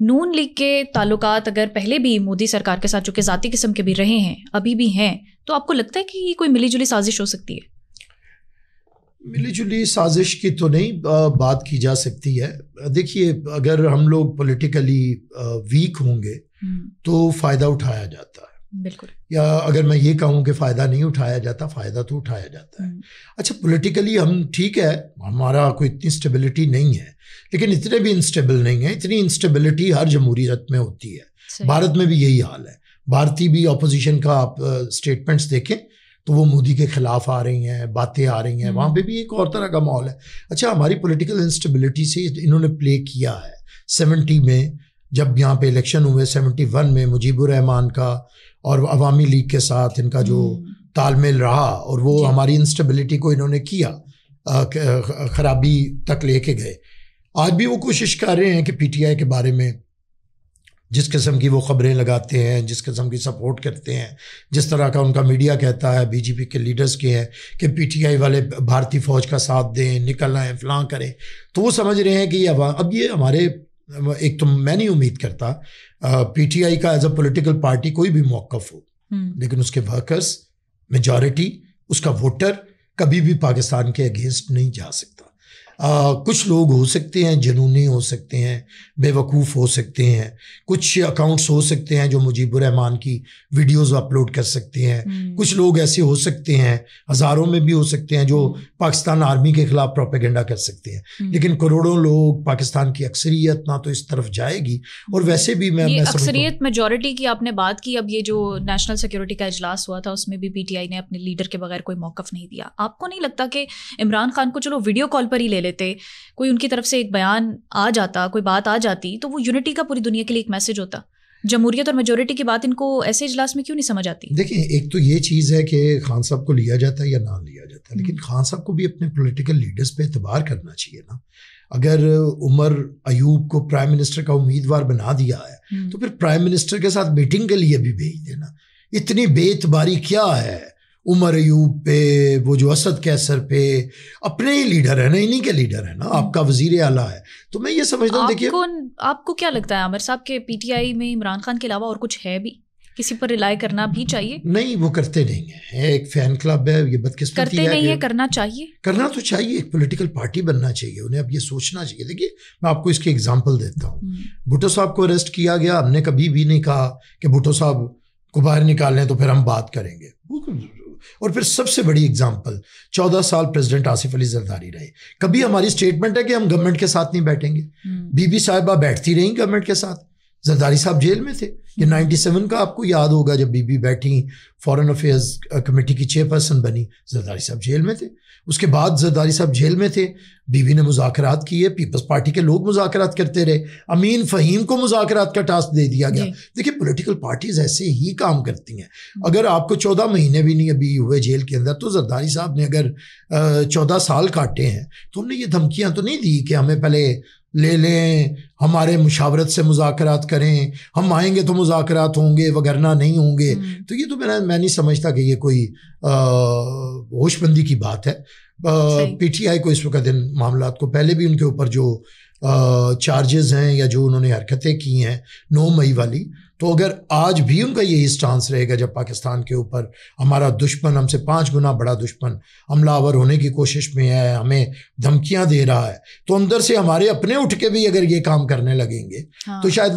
نون لیگ کے تعلقات اگر پہلے بھی مودی سرکار کے ساتھ چونکہ ذاتی قسم کے بھی رہے ہیں, ابھی بھی ہیں, تو آپ کو لگتا ہے کہ یہ کوئی ملی جلی سازش ہو سکتی ہے؟ ملی جلی سازش کی تو نہیں بات کی جا سکتی ہے. دیکھیے, اگر ہم لوگ پولیٹیکلی ویک ہوں گے تو فائدہ اٹھایا جاتا ہے. بالکل. یا اگر میں یہ کہوں کہ فائدہ نہیں اٹھایا جاتا, فائدہ تو اٹھایا جاتا ہے. اچھا, پولیٹیکلی ہم ٹھیک ہے, ہمارا کوئی اتنی اسٹیبلٹی نہیں ہے, لیکن اتنے بھی انسٹیبل نہیں ہے. اتنی انسٹیبلٹی ہر جمہوریت میں ہوتی ہے. بھارت میں بھی یہی حال ہے. بھارتی بھی اپوزیشن کا آپ اسٹیٹمنٹس دیکھیں تو وہ مودی کے خلاف آ رہی ہیں, باتیں آ رہی ہیں, وہاں پہ بھی ایک اور طرح کا ماحول ہے. اچھا, ہماری پولیٹیکل انسٹیبلٹی سے انہوں نے پلے کیا ہے. 70 میں جب یہاں پہ الیکشن ہوئے, 71 میں مجیب الرحمان کا اور عوامی لیگ کے ساتھ ان کا جو تال میل رہا, اور وہ ہماری انسٹیبلٹی کو انہوں نے کیا, خرابی تک لے کے گئے. آج بھی وہ کوشش کر رہے ہیں کہ پی ٹی آئی کے بارے میں جس قسم کی وہ خبریں لگاتے ہیں, جس قسم کی سپورٹ کرتے ہیں, جس طرح کا ان کا میڈیا کہتا ہے, بی جے پی کے لیڈرز کے ہیں کہ پی ٹی آئی والے بھارتی فوج کا ساتھ دیں, نکل آئیں, فلاں کریں, تو وہ سمجھ رہے ہیں کہ یہ اب یہ ہمارے ایک تو میں نہیں امید کرتا پی ٹی آئی کا ایز اے پولیٹیکل پارٹی کوئی بھی موقف ہو, لیکن اس کے ورکرز, میجورٹی, اس کا ووٹر کبھی بھی پاکستان کے اگینسٹ نہیں جا سکتا. کچھ لوگ ہو سکتے ہیں جنونی ہو سکتے ہیں, بے وقوف ہو سکتے ہیں, کچھ اکاؤنٹس ہو سکتے ہیں جو مجیب الرحمان کی ویڈیوز اپلوڈ کر سکتے ہیں, کچھ لوگ ایسے ہو سکتے ہیں, ہزاروں میں بھی ہو سکتے ہیں, جو پاکستان آرمی کے خلاف پروپیگنڈا کر سکتے ہیں. لیکن کروڑوں لوگ, پاکستان کی اکثریت نہ تو اس طرف جائے گی. اور ویسے بھی میں اکثریت میجورٹی کی آپ نے بات کی, اب یہ جو نیشنل سیکورٹی کا اجلاس ہوا تھا اس میں بھی پی ٹی آئی نے اپنے لیڈر کے بغیر کوئی موقف نہیں دیا. آپ کو نہیں لگتا کہ عمران خان کو چلو ویڈیو کال پر ہی لے لیتے, کوئی ان کی طرف سے ایک بیان آ جاتا, کوئی بات آ جاتی, تو وہ یونٹی کا پوری دنیا کے لیے ایک میسج ہوتا؟ جمہوریت اور میجورٹی کی بات ان کو ایسے اجلاس میں کیوں نہیں سمجھ آتی؟ دیکھیں, ایک تو یہ چیز ہے کہ خان صاحب کو لیا جاتا ہے یا نہ لیا جاتا ہے, لیکن خان صاحب کو بھی اپنے پولیٹیکل لیڈرز پہ اعتبار کرنا چاہیے نا. اگر عمر ایوب کو پرائم منسٹر کا امیدوار بنا دیا ہے تو پھر پرائم منسٹر کے ساتھ میٹنگ کے لیے بھی بھیج دینا. اتنی بے اعتباری کیا ہے عمر ایوب پہ, وہ جو اسد کیسر پہ, اپنے ہی لیڈر ہے نا, انہی کے لیڈر ہے نا, آپ کا وزیر اعلیٰ ہے. تو میں یہ سمجھتا ہوں, دیکھیے آپ کو کیا لگتا ہے عامر صاحب کہ پی ٹی آئی میں عمران خان کے علاوہ اور کچھ ہے بھی, کسی پر ریلائی کرنا بھی چاہیے؟ نہیں, وہ کرتے نہیں ہیں, ایک فین کلب ہے, یہ بدقسمتی ہے. کرتے نہیں ہے, کرنا چاہیے, کرنا تو چاہیے, ایک پولیٹیکل پارٹی بننا چاہیے, انہیں اب یہ سوچنا چاہیے. دیکھیے, میں آپ کو اس کی اگزامپل دیتا ہوں. بھٹو صاحب کو اریسٹ کیا گیا, ہم نے کبھی بھی نہیں کہا کہ بھٹو صاحب کو باہر نکال لیں تو پھر ہم بات کریں گے. اور پھر سب سے بڑی اگزامپل 14 سال پریزیڈنٹ آصف علی زرداری رہے, کبھی ہماری اسٹیٹمنٹ ہے کہ ہم گورنمنٹ کے ساتھ نہیں بیٹھیں گے. بی بی صاحبہ بیٹھتی رہیں گورنمنٹ کے ساتھ, زرداری صاحب جیل میں تھے. یہ 97 کا آپ کو یاد ہوگا جب بی بی بیٹھی, فارن افیئرز کمیٹی کی چیئرپرسن بنی, زرداری صاحب جیل میں تھے. اس کے بعد زرداری صاحب جیل میں تھے, بی بی نے مذاکرات کیے, پیپلز پارٹی کے لوگ مذاکرات کرتے رہے, امین فہیم کو مذاکرات کا ٹاسک دے دیا گیا. دیکھیے, پولیٹیکل پارٹیز ایسے ہی کام کرتی ہیں. اگر آپ کو 14 مہینے بھی نہیں ابھی ہوئے جیل کے اندر, تو زرداری صاحب نے اگر 14 سال کاٹے ہیں تو ہم نے یہ دھمکیاں تو نہیں دی کہ ہمیں پہلے لے لیں, ہمارے مشاورت سے مذاکرات کریں, ہم آئیں گے تو مذاکرات ہوں گے وگرنہ نہیں ہوں گے. تو یہ تو میں نہیں سمجھتا کہ یہ کوئی ہوش بندی کی بات ہے. پی ٹی آئی کو اس وقت ان معاملات کو، پہلے بھی ان کے اوپر جو چارجز ہیں یا جو انہوں نے حرکتیں کی ہیں 9 مئی والی، تو اگر آج بھی ان کا یہی سٹانس رہے گا جب پاکستان کے اوپر ہمارا دشمن ہم سے 5 گنا بڑا دشمن حملہ آور ہونے کی کوشش میں ہے، ہمیں دھمکیاں دے رہا ہے، تو اندر سے ہمارے اپنے اٹھ کے بھی اگر یہ کام کرنے لگیں گے تو شاید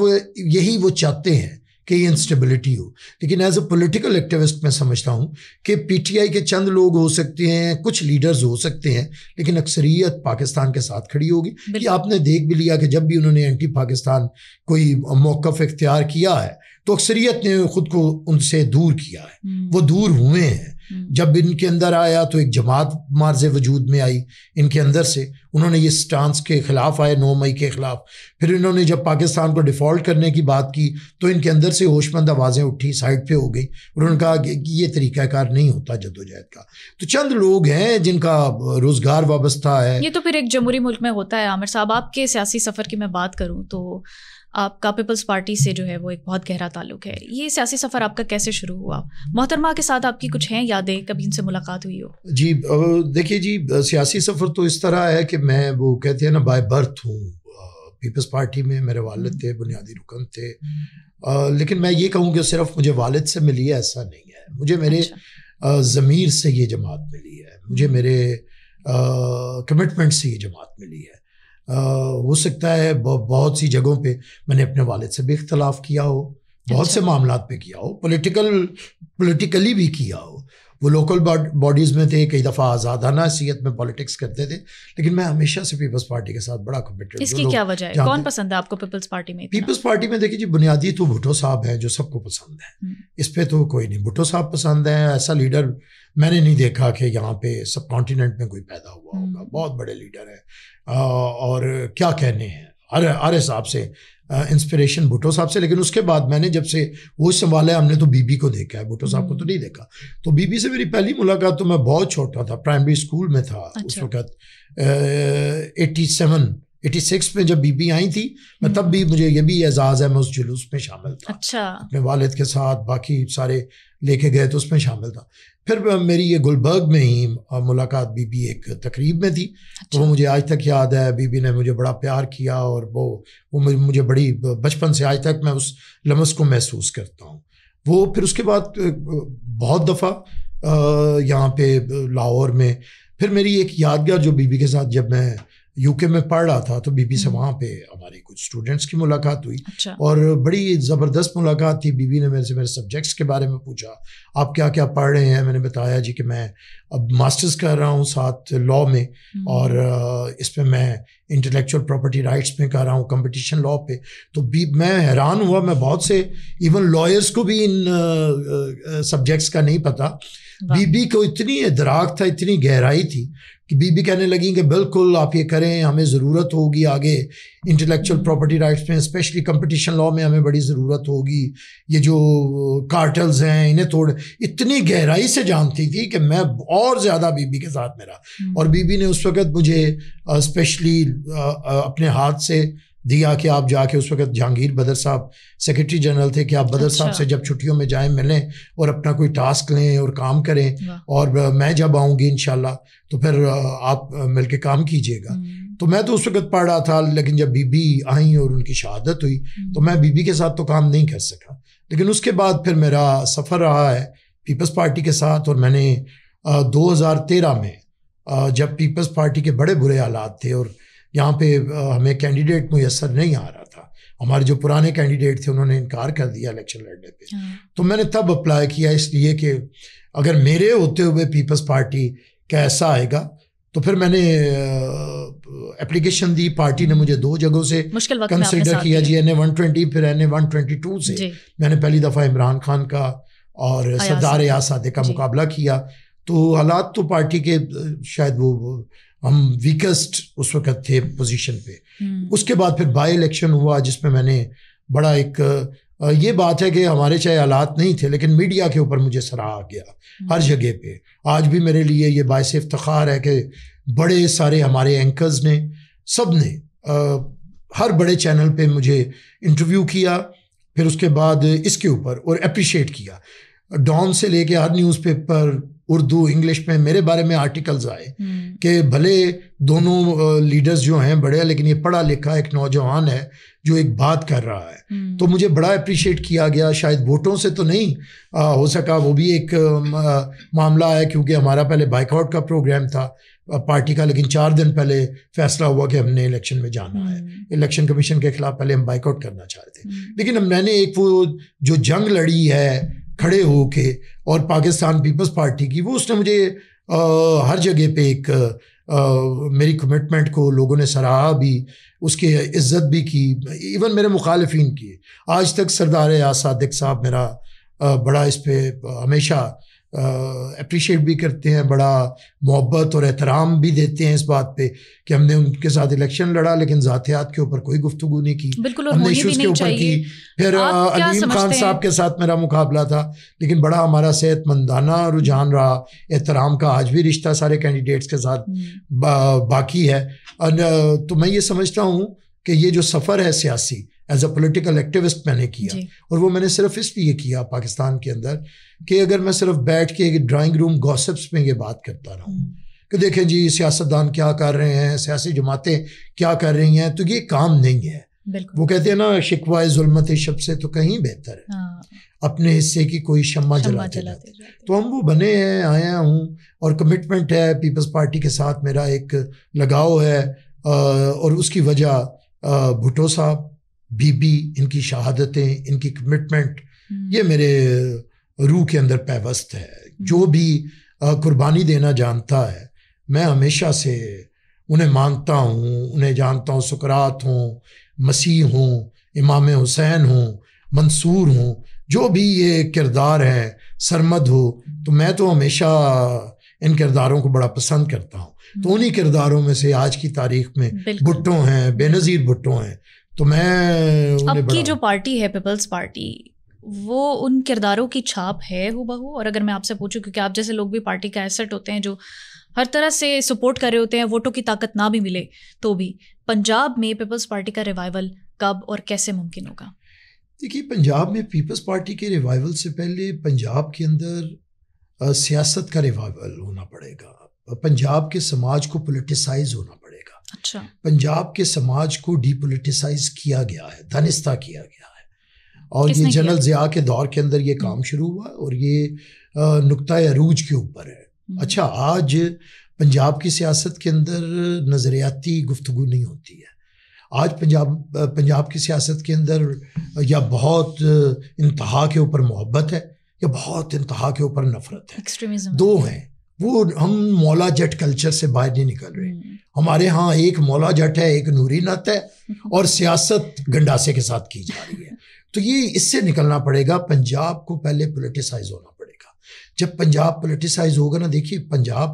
وہ چاہتے ہیں کہ یہ انسٹیبلٹی ہو. لیکن ایز اے پولیٹیکل ایکٹیوسٹ میں سمجھتا ہوں کہ پی ٹی آئی کے چند لوگ ہو سکتے ہیں، کچھ لیڈرز ہو سکتے ہیں، لیکن اکثریت پاکستان کے ساتھ کھڑی ہوگی. یہ آپ نے دیکھ بھی لیا کہ جب بھی انہوں نے اینٹی پاکستان کوئی موقف اختیار کیا ہے تو اکثریت نے خود کو ان سے دور کیا ہے، وہ دور ہوئے ہیں. جب ان کے اندر آیا تو ایک جماعت مارز وجود میں آئی ان کے اندر سے، انہوں نے یہ سٹانس کے خلاف آئے 9 مئی کے خلاف. پھر انہوں نے جب پاکستان کو ڈیفالٹ کرنے کی بات کی تو ان کے اندر سے ہوش مند آوازیں اٹھی، سائڈ پہ ہو گئی. انہوں نے کہا کہ یہ طریقہ کار نہیں ہوتا جدوجہد کا. تو چند لوگ ہیں جن کا روزگار وابستہ ہے. یہ تو پھر ایک جمہوری ملک میں ہوتا ہے. عامر صاحب، آپ کے سیاسی سفر کی میں بات کروں تو آپ کا پیپلز پارٹی سے جو ہے وہ ایک بہت گہرا تعلق ہے. یہ سیاسی سفر آپ کا کیسے شروع ہوا؟ محترمہ کے ساتھ آپ کی کچھ ہیں یادیں، کبھی ان سے ملاقات ہوئی ہو؟ جی دیکھیے جی، سیاسی سفر تو اس طرح ہے کہ میں وہ کہتے ہیں نا بائی برتھ ہوں پیپلز پارٹی میں. میرے والد تھے، بنیادی رکن تھے، لیکن میں یہ کہوں کہ صرف مجھے والد سے ملی ہے ایسا نہیں ہے. مجھے میرے ضمیر سے یہ جماعت ملی ہے، مجھے میرے کمٹمنٹ سے یہ جماعت ملی ہے. ہو سکتا ہے بہت سی جگہوں پہ میں نے اپنے والد سے بھی اختلاف کیا ہو، بہت سے معاملات پہ کیا ہو، پولیٹیکلی بھی کیا ہو. وہ لوکل باڈیز میں تھے، کئی دفعہ آزادانہ حیثیت میں پالیٹکس کرتے تھے، لیکن میں ہمیشہ سے پیپلز پارٹی کے ساتھ بڑا کمیٹڈ. اس کی کیا وجہ ہے؟ کون پسند ہے آپ کو پیپلز پارٹی میں؟ پیپلز پارٹی میں دیکھیے جی، بنیادی تو بھٹو صاحب ہیں جو سب کو پسند ہے، اس پہ تو کوئی نہیں. بھٹو صاحب پسند ہیں. ایسا لیڈر میں نے نہیں دیکھا کہ یہاں پہ سب کانٹیننٹ میں کوئی پیدا ہوا ہوگا. بہت بڑے لیڈر ہیں اور کیا کہنے ہیں ہر حساب سے انسپریشن بھٹو صاحب سے. لیکن اس کے بعد میں نے جب سے وہ سنبھالا ہے، ہم نے تو بی بی کو دیکھا ہے، بھٹو صاحب کو تو نہیں دیکھا. تو بی بی سے میری پہلی ملاقات تو میں بہت چھوٹا تھا، پرائمری اسکول میں تھا اس وقت. 86 میں جب بی بی آئی تھی، میں تب بھی مجھے یہ بھی اعزاز ہے میں اس جلوس میں شامل تھا. اچھا. اپنے والد کے ساتھ باقی سارے لے کے گئے تو اس میں شامل تھا. پھر میری یہ گلبرگ میں ہی ملاقات بی بی ایک تقریب میں تھی. تو وہ مجھے آج تک یاد ہے. بی بی نے مجھے بڑا پیار کیا اور وہ مجھے بڑی بچپن سے آج تک میں اس لمس کو محسوس کرتا ہوں. وہ پھر اس کے بعد بہت دفعہ یہاں پہ لاہور میں پھر میری ایک یادگار جو بی بی کے ساتھ جب میں یو کے میں پڑھ رہا تھا تو بی بی سے وہاں پہ ہماری کچھ اسٹوڈنٹس کی ملاقات ہوئی. اور بڑی زبردست ملاقات تھی. بی بی نے میرے سے میرے سبجیکٹس کے بارے میں پوچھا، آپ کیا کیا پڑھ رہے ہیں؟ میں نے بتایا جی کہ میں اب ماسٹرز کر رہا ہوں ساتھ لاء میں، اور اس پہ میں انٹلیکچوئل پراپرٹی رائٹس میں کر رہا ہوں، کمپٹیشن لاء پہ. تو میں حیران ہوا، میں بہت سے ایون لائرس کو بھی ان سبجیکٹس کا نہیں پتہ. بی بی کو اتنی ادراک تھا، اتنی گہرائی تھی کہ بی بی کہنے لگیں کہ بالکل آپ یہ کریں، ہمیں ضرورت ہوگی آگے انٹلیکچوئل پراپرٹی رائٹس میں، اسپیشلی کمپٹیشن لاء میں ہمیں بڑی ضرورت ہوگی. یہ جو کارٹلز ہیں انہیں اتنی گہرائی سے جانتی تھی کہ میں اور زیادہ بی بی کے ساتھ میرا. اور بی بی نے اس وقت مجھے اسپیشلی اپنے ہاتھ سے دیا کہ آپ جا کے، اس وقت جہانگیر بدر صاحب سیکرٹری جنرل تھے، کہ آپ بدر صاحب سے جب چھٹیوں میں جائیں ملیں اور اپنا کوئی ٹاسک لیں اور کام کریں، اور میں جب آؤں گی انشاءاللہ تو پھر آپ مل کے کام کیجیے گا. تو میں تو اس وقت پڑھ رہا تھا، لیکن جب بی بی آئیں اور ان کی شہادت ہوئی تو میں بی بی کے ساتھ تو کام نہیں کر سکا. لیکن اس کے بعد پھر میرا سفر رہا ہے پیپلز پارٹی کے ساتھ. اور میں نے 2013 میں جب پیپلز پارٹی کے بڑے برے حالات تھے اور یہاں پہ ہمیں کینڈیڈیٹ میسر نہیں آ رہا تھا، ہمارے جو پرانے کینڈیڈیٹ تھے انہوں نے انکار کر دیا الیکشن لڑنے پہ، تو میں نے تب اپلائی کیا، اس لیے کہ اگر میرے ہوتے ہوئے پیپلز پارٹی کا ایسا آئے گا. تو پھر میں نے اپلیکیشن دی. پارٹی نے مجھے 2 جگہوں سے کنسیڈر کیا جی، NA-120 پھر NA-122 سے. میں نے پہلی دفعہ عمران خان کا اور سردار ایاز صادق کا مقابلہ کیا. تو حالات تو پارٹی کے شاید وہ ہم ویکسٹ اس وقت تھے پوزیشن پہ. اس کے بعد پھر بائی الیکشن ہوا جس میں میں نے بڑا ایک یہ بات ہے کہ ہمارے چاہے حالات نہیں تھے لیکن میڈیا کے اوپر مجھے سراہا گیا ہر جگہ پہ. آج بھی میرے لیے یہ باعث افتخار ہے کہ بڑے سارے ہمارے اینکرز نے، سب نے ہر بڑے چینل پہ مجھے انٹرویو کیا، پھر اس کے بعد اس کے اوپر اور اپریشیٹ کیا. ڈان سے لے کے ہر نیوز پیپر، اردو انگلش میں میرے بارے میں آرٹیکلز آئے کہ بھلے دونوں لیڈرز جو ہیں بڑے ہیں لیکن یہ پڑھا لکھا ایک نوجوان ہے جو ایک بات کر رہا ہے. تو مجھے بڑا اپریشیٹ کیا گیا. شاید ووٹوں سے تو نہیں ہو سکا, وہ بھی ایک معاملہ ہے کیونکہ ہمارا پہلے بائیک آؤٹ کا پروگرام تھا پارٹی کا, لیکن 4 دن پہلے فیصلہ ہوا کہ ہم نے الیکشن میں جانا ہے. الیکشن کمیشن کے خلاف پہلے ہم بائیک آؤٹ کرنا چاہ رہے تھے, لیکن میں نے ایک وہ جو جنگ لڑی ہے کھڑے ہو کے اور پاکستان پیپلز پارٹی کی, وہ اس نے مجھے ہر جگہ پہ ایک میری کمٹمنٹ کو لوگوں نے سراہا بھی, اس کی عزت بھی کی, ایون میرے مخالفین کی. آج تک سردار ایاز صادق صاحب میرا بڑا اس پہ ہمیشہ اپریشیٹ بھی کرتے ہیں, بڑا محبت اور احترام بھی دیتے ہیں اس بات پہ کہ ہم نے ان کے ساتھ الیکشن لڑا لیکن ذاتیات کے اوپر کوئی گفتگو نہیں کی, ہم نے ایشوز کے اوپر کی. پھر علیم خان صاحب کے ساتھ میرا مقابلہ تھا لیکن بڑا ہمارا صحت مندانہ رجحان رہا, احترام کا آج بھی رشتہ سارے کینڈیڈیٹس کے ساتھ باقی ہے. تو میں یہ سمجھتا ہوں کہ یہ جو سفر ہے سیاسی ایز اے پولیٹیکل ایکٹیوسٹ میں نے کیا, اور وہ میں نے صرف اس لیے کیا پاکستان کے اندر کہ اگر میں صرف بیٹھ کے ڈرائنگ روم گوسپس میں یہ بات کرتا رہوں کہ دیکھیں جی سیاستدان کیا کر رہے ہیں, سیاسی جماعتیں کیا کر رہی ہیں, تو یہ کام نہیں ہے. وہ کہتے ہیں نا شکوہ ظلمت شب سے تو کہیں بہتر ہے اپنے حصے کی کوئی شمع جلاتے جاتے. تو ہم وہ بنے ہیں, آیا ہوں, اور کمٹمنٹ ہے پیپلز پارٹی کے ساتھ میرا ایک لگاؤ ہے, اور اس کی وجہ بھٹو صاحب, بی بی, ان کی شہادتیں, ان کی کمٹمنٹ, یہ میرے روح کے اندر پیوست ہے. جو بھی قربانی دینا جانتا ہے میں ہمیشہ سے انہیں مانتا ہوں, انہیں جانتا ہوں. سقراط ہوں, مسیح ہوں, امام حسین ہوں, منصور ہوں, جو بھی یہ کردار ہیں, سرمد ہو, تو میں تو ہمیشہ ان کرداروں کو بڑا پسند کرتا ہوں. تو انہی کرداروں میں سے آج کی تاریخ میں بھٹو ہیں, بے نظیر بھٹو ہیں. تو میں اب کی جو پارٹی ہے پیپلز پارٹی, وہ ان کرداروں کی چھاپ ہے ہو بہو. اور اگر میں آپ سے پوچھوں, کیونکہ آپ جیسے لوگ بھی پارٹی کا ایسٹ ہوتے ہیں جو ہر طرح سے سپورٹ کر رہے ہوتے ہیں, ووٹوں کی طاقت نہ بھی ملے تو بھی, پنجاب میں پیپلز پارٹی کا ریوائول کب اور کیسے ممکن ہوگا؟ دیکھیے پنجاب میں پیپلز پارٹی کے ریوائول سے پہلے پنجاب کے اندر سیاست کا ریوائول ہونا پڑے گا. پنجاب کے سماج کو پولیٹیسائز ہونا پڑے گا. اچھا, پنجاب کے سماج کو ڈی پولیٹیسائز کیا گیا ہے, دانستہ کیا گیا ہے, اور یہ جنرل ضیاء کے دور کے اندر یہ کام شروع ہوا, اور یہ نقطۂ عروج کے اوپر ہے. اچھا, آج پنجاب کی سیاست کے اندر نظریاتی گفتگو نہیں ہوتی ہے. آج پنجاب کی سیاست کے اندر یا بہت انتہا کے اوپر محبت ہے یا بہت انتہا کے اوپر نفرت ہے. ایکسٹریمزم دو ہیں. وہ ہم مولا جٹ کلچر سے باہر نہیں نکل رہے. ہمارے ہاں ایک مولا جٹ ہے, ایک نوری نت ہے, اور سیاست گنڈاسے کے ساتھ کی جا رہی ہے. تو یہ اس سے نکلنا پڑے گا. پنجاب کو پہلے پولیٹیسائز ہونا پڑے گا. جب پنجاب پولیٹیسائز ہوگا نا, دیکھیے پنجاب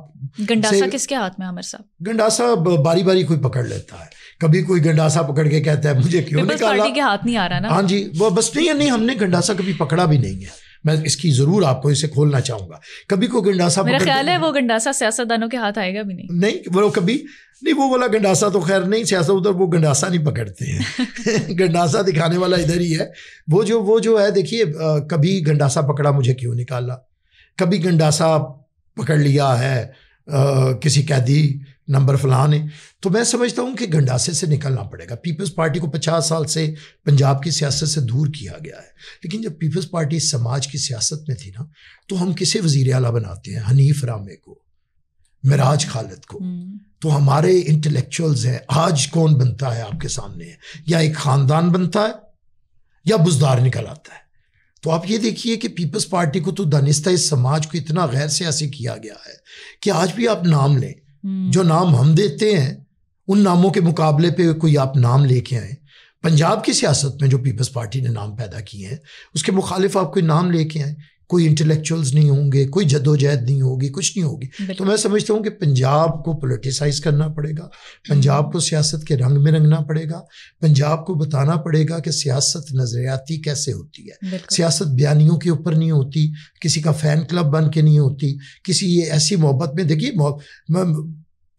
گنڈاسا کس کے ہاتھ میں عامر صاحب؟ گنڈاسا باری باری کوئی پکڑ لیتا ہے. کبھی کوئی گنڈاسا پکڑ کے کہتا ہے مجھے کیوں نکالا, پارٹی کے ہاتھ نہیں آ رہا نا. ہاں جی, وہ بس نہیں, ہم نے گنڈاسا کبھی پکڑا بھی نہیں ہے. میں اس کی ضرور آپ کو اسے کھولنا چاہوں گا. کبھی کوئی گنڈاسا, میرا خیال ہے وہ گنڈاسا سیاستدانوں کے ہاتھ آئے گا بھی نہیں, وہ کبھی نہیں. وہ والا گنڈاسا تو خیر نہیں, سیاست ادھر وہ گنڈاسا نہیں پکڑتے ہیں. گنڈاسا دکھانے والا ادھر ہی ہے. وہ جو ہے, دیکھیے کبھی گنڈاسا پکڑا مجھے کیوں نکالا, کبھی گنڈاسا پکڑ لیا ہے کسی قیدی نمبر فلاں نے. تو میں سمجھتا ہوں کہ گنڈاسے سے نکلنا پڑے گا. پیپلز پارٹی کو 50 سال سے پنجاب کی سیاست سے دور کیا گیا ہے, لیکن جب پیپلز پارٹی سماج کی سیاست میں تھی نا, تو ہم کسے وزیر اعلیٰ بناتے ہیں؟ حنیف رامے کو, معراج خالد کو. تو ہمارے انٹلیکچوئلز ہیں. آج کون بنتا ہے آپ کے سامنے؟ یا ایک خاندان بنتا ہے یا بزدار نکل آتا ہے. تو آپ یہ دیکھیے کہ پیپلز پارٹی کو تو دانستہ اس سماج کو اتنا غیر سیاسی کیا گیا ہے کہ آج بھی آپ نام لیں, جو نام ہم دیتے ہیں ان ناموں کے مقابلے پہ کوئی آپ نام لے کے آئیں. پنجاب کی سیاست میں جو پیپلز پارٹی نے نام پیدا کیے ہیں اس کے مخالف آپ کوئی نام لے کے آئیں. کوئی انٹلیکچوئلز نہیں ہوں گے, کوئی جدوجہد نہیں ہوگی, کچھ نہیں ہوگی. تو میں سمجھتا ہوں کہ پنجاب کو پولیٹیسائز کرنا پڑے گا, پنجاب کو سیاست کے رنگ میں رنگنا پڑے گا, پنجاب کو بتانا پڑے گا کہ سیاست نظریاتی کیسے ہوتی ہے. سیاست بیانیوں کے اوپر نہیں ہوتی, کسی کا فین کلب بن کے نہیں ہوتی, کسی ایسی محبت میں. دیکھیے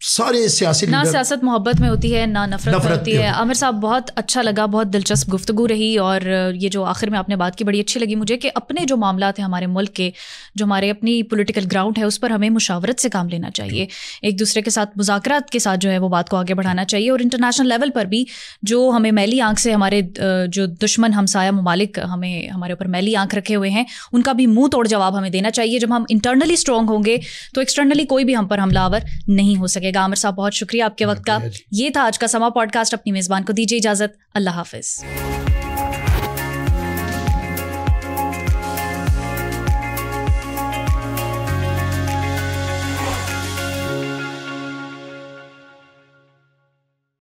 سارے سیاسی نہ سیاست محبت میں ہوتی ہے، نہ نفرت میں ہوتی ہے. عامر صاحب بہت اچھا لگا، بہت دلچسپ گفتگو رہی، اور یہ جو آخر میں آپ نے بات کی بڑی اچھی لگی مجھے کہ اپنے جو معاملات ہیں ہمارے ملک کے، جو ہمارے اپنی پولیٹیکل گراؤنڈ ہے، اس پر ہمیں مشاورت سے کام لینا چاہیے، ایک دوسرے کے ساتھ مذاکرات کے ساتھ جو ہے وہ بات کو آگے بڑھانا چاہیے، اور انٹرنیشنل لیول پر بھی جو ہمیں میلی آنکھ سے ہمارے جو دشمن ہمسایہ ممالک ہمیں ہمارے اوپر میلی آنکھ رکھے ہوئے ہیں، ان کا بھی منہ توڑ جواب ہمیں دینا چاہیے. جب ہم انٹرنلی اسٹرانگ ہوں گے تو ایکسٹرنلی کوئی بھی ہم پر حملہ آور نہیں ہو سکے گا. عامر صاحب بہت شکریہ آپ کے وقت کا. یہ تھا آج کا سما پوڈ کاسٹ. اپنی میزبان کو دیجیے اجازت. اللہ حافظ.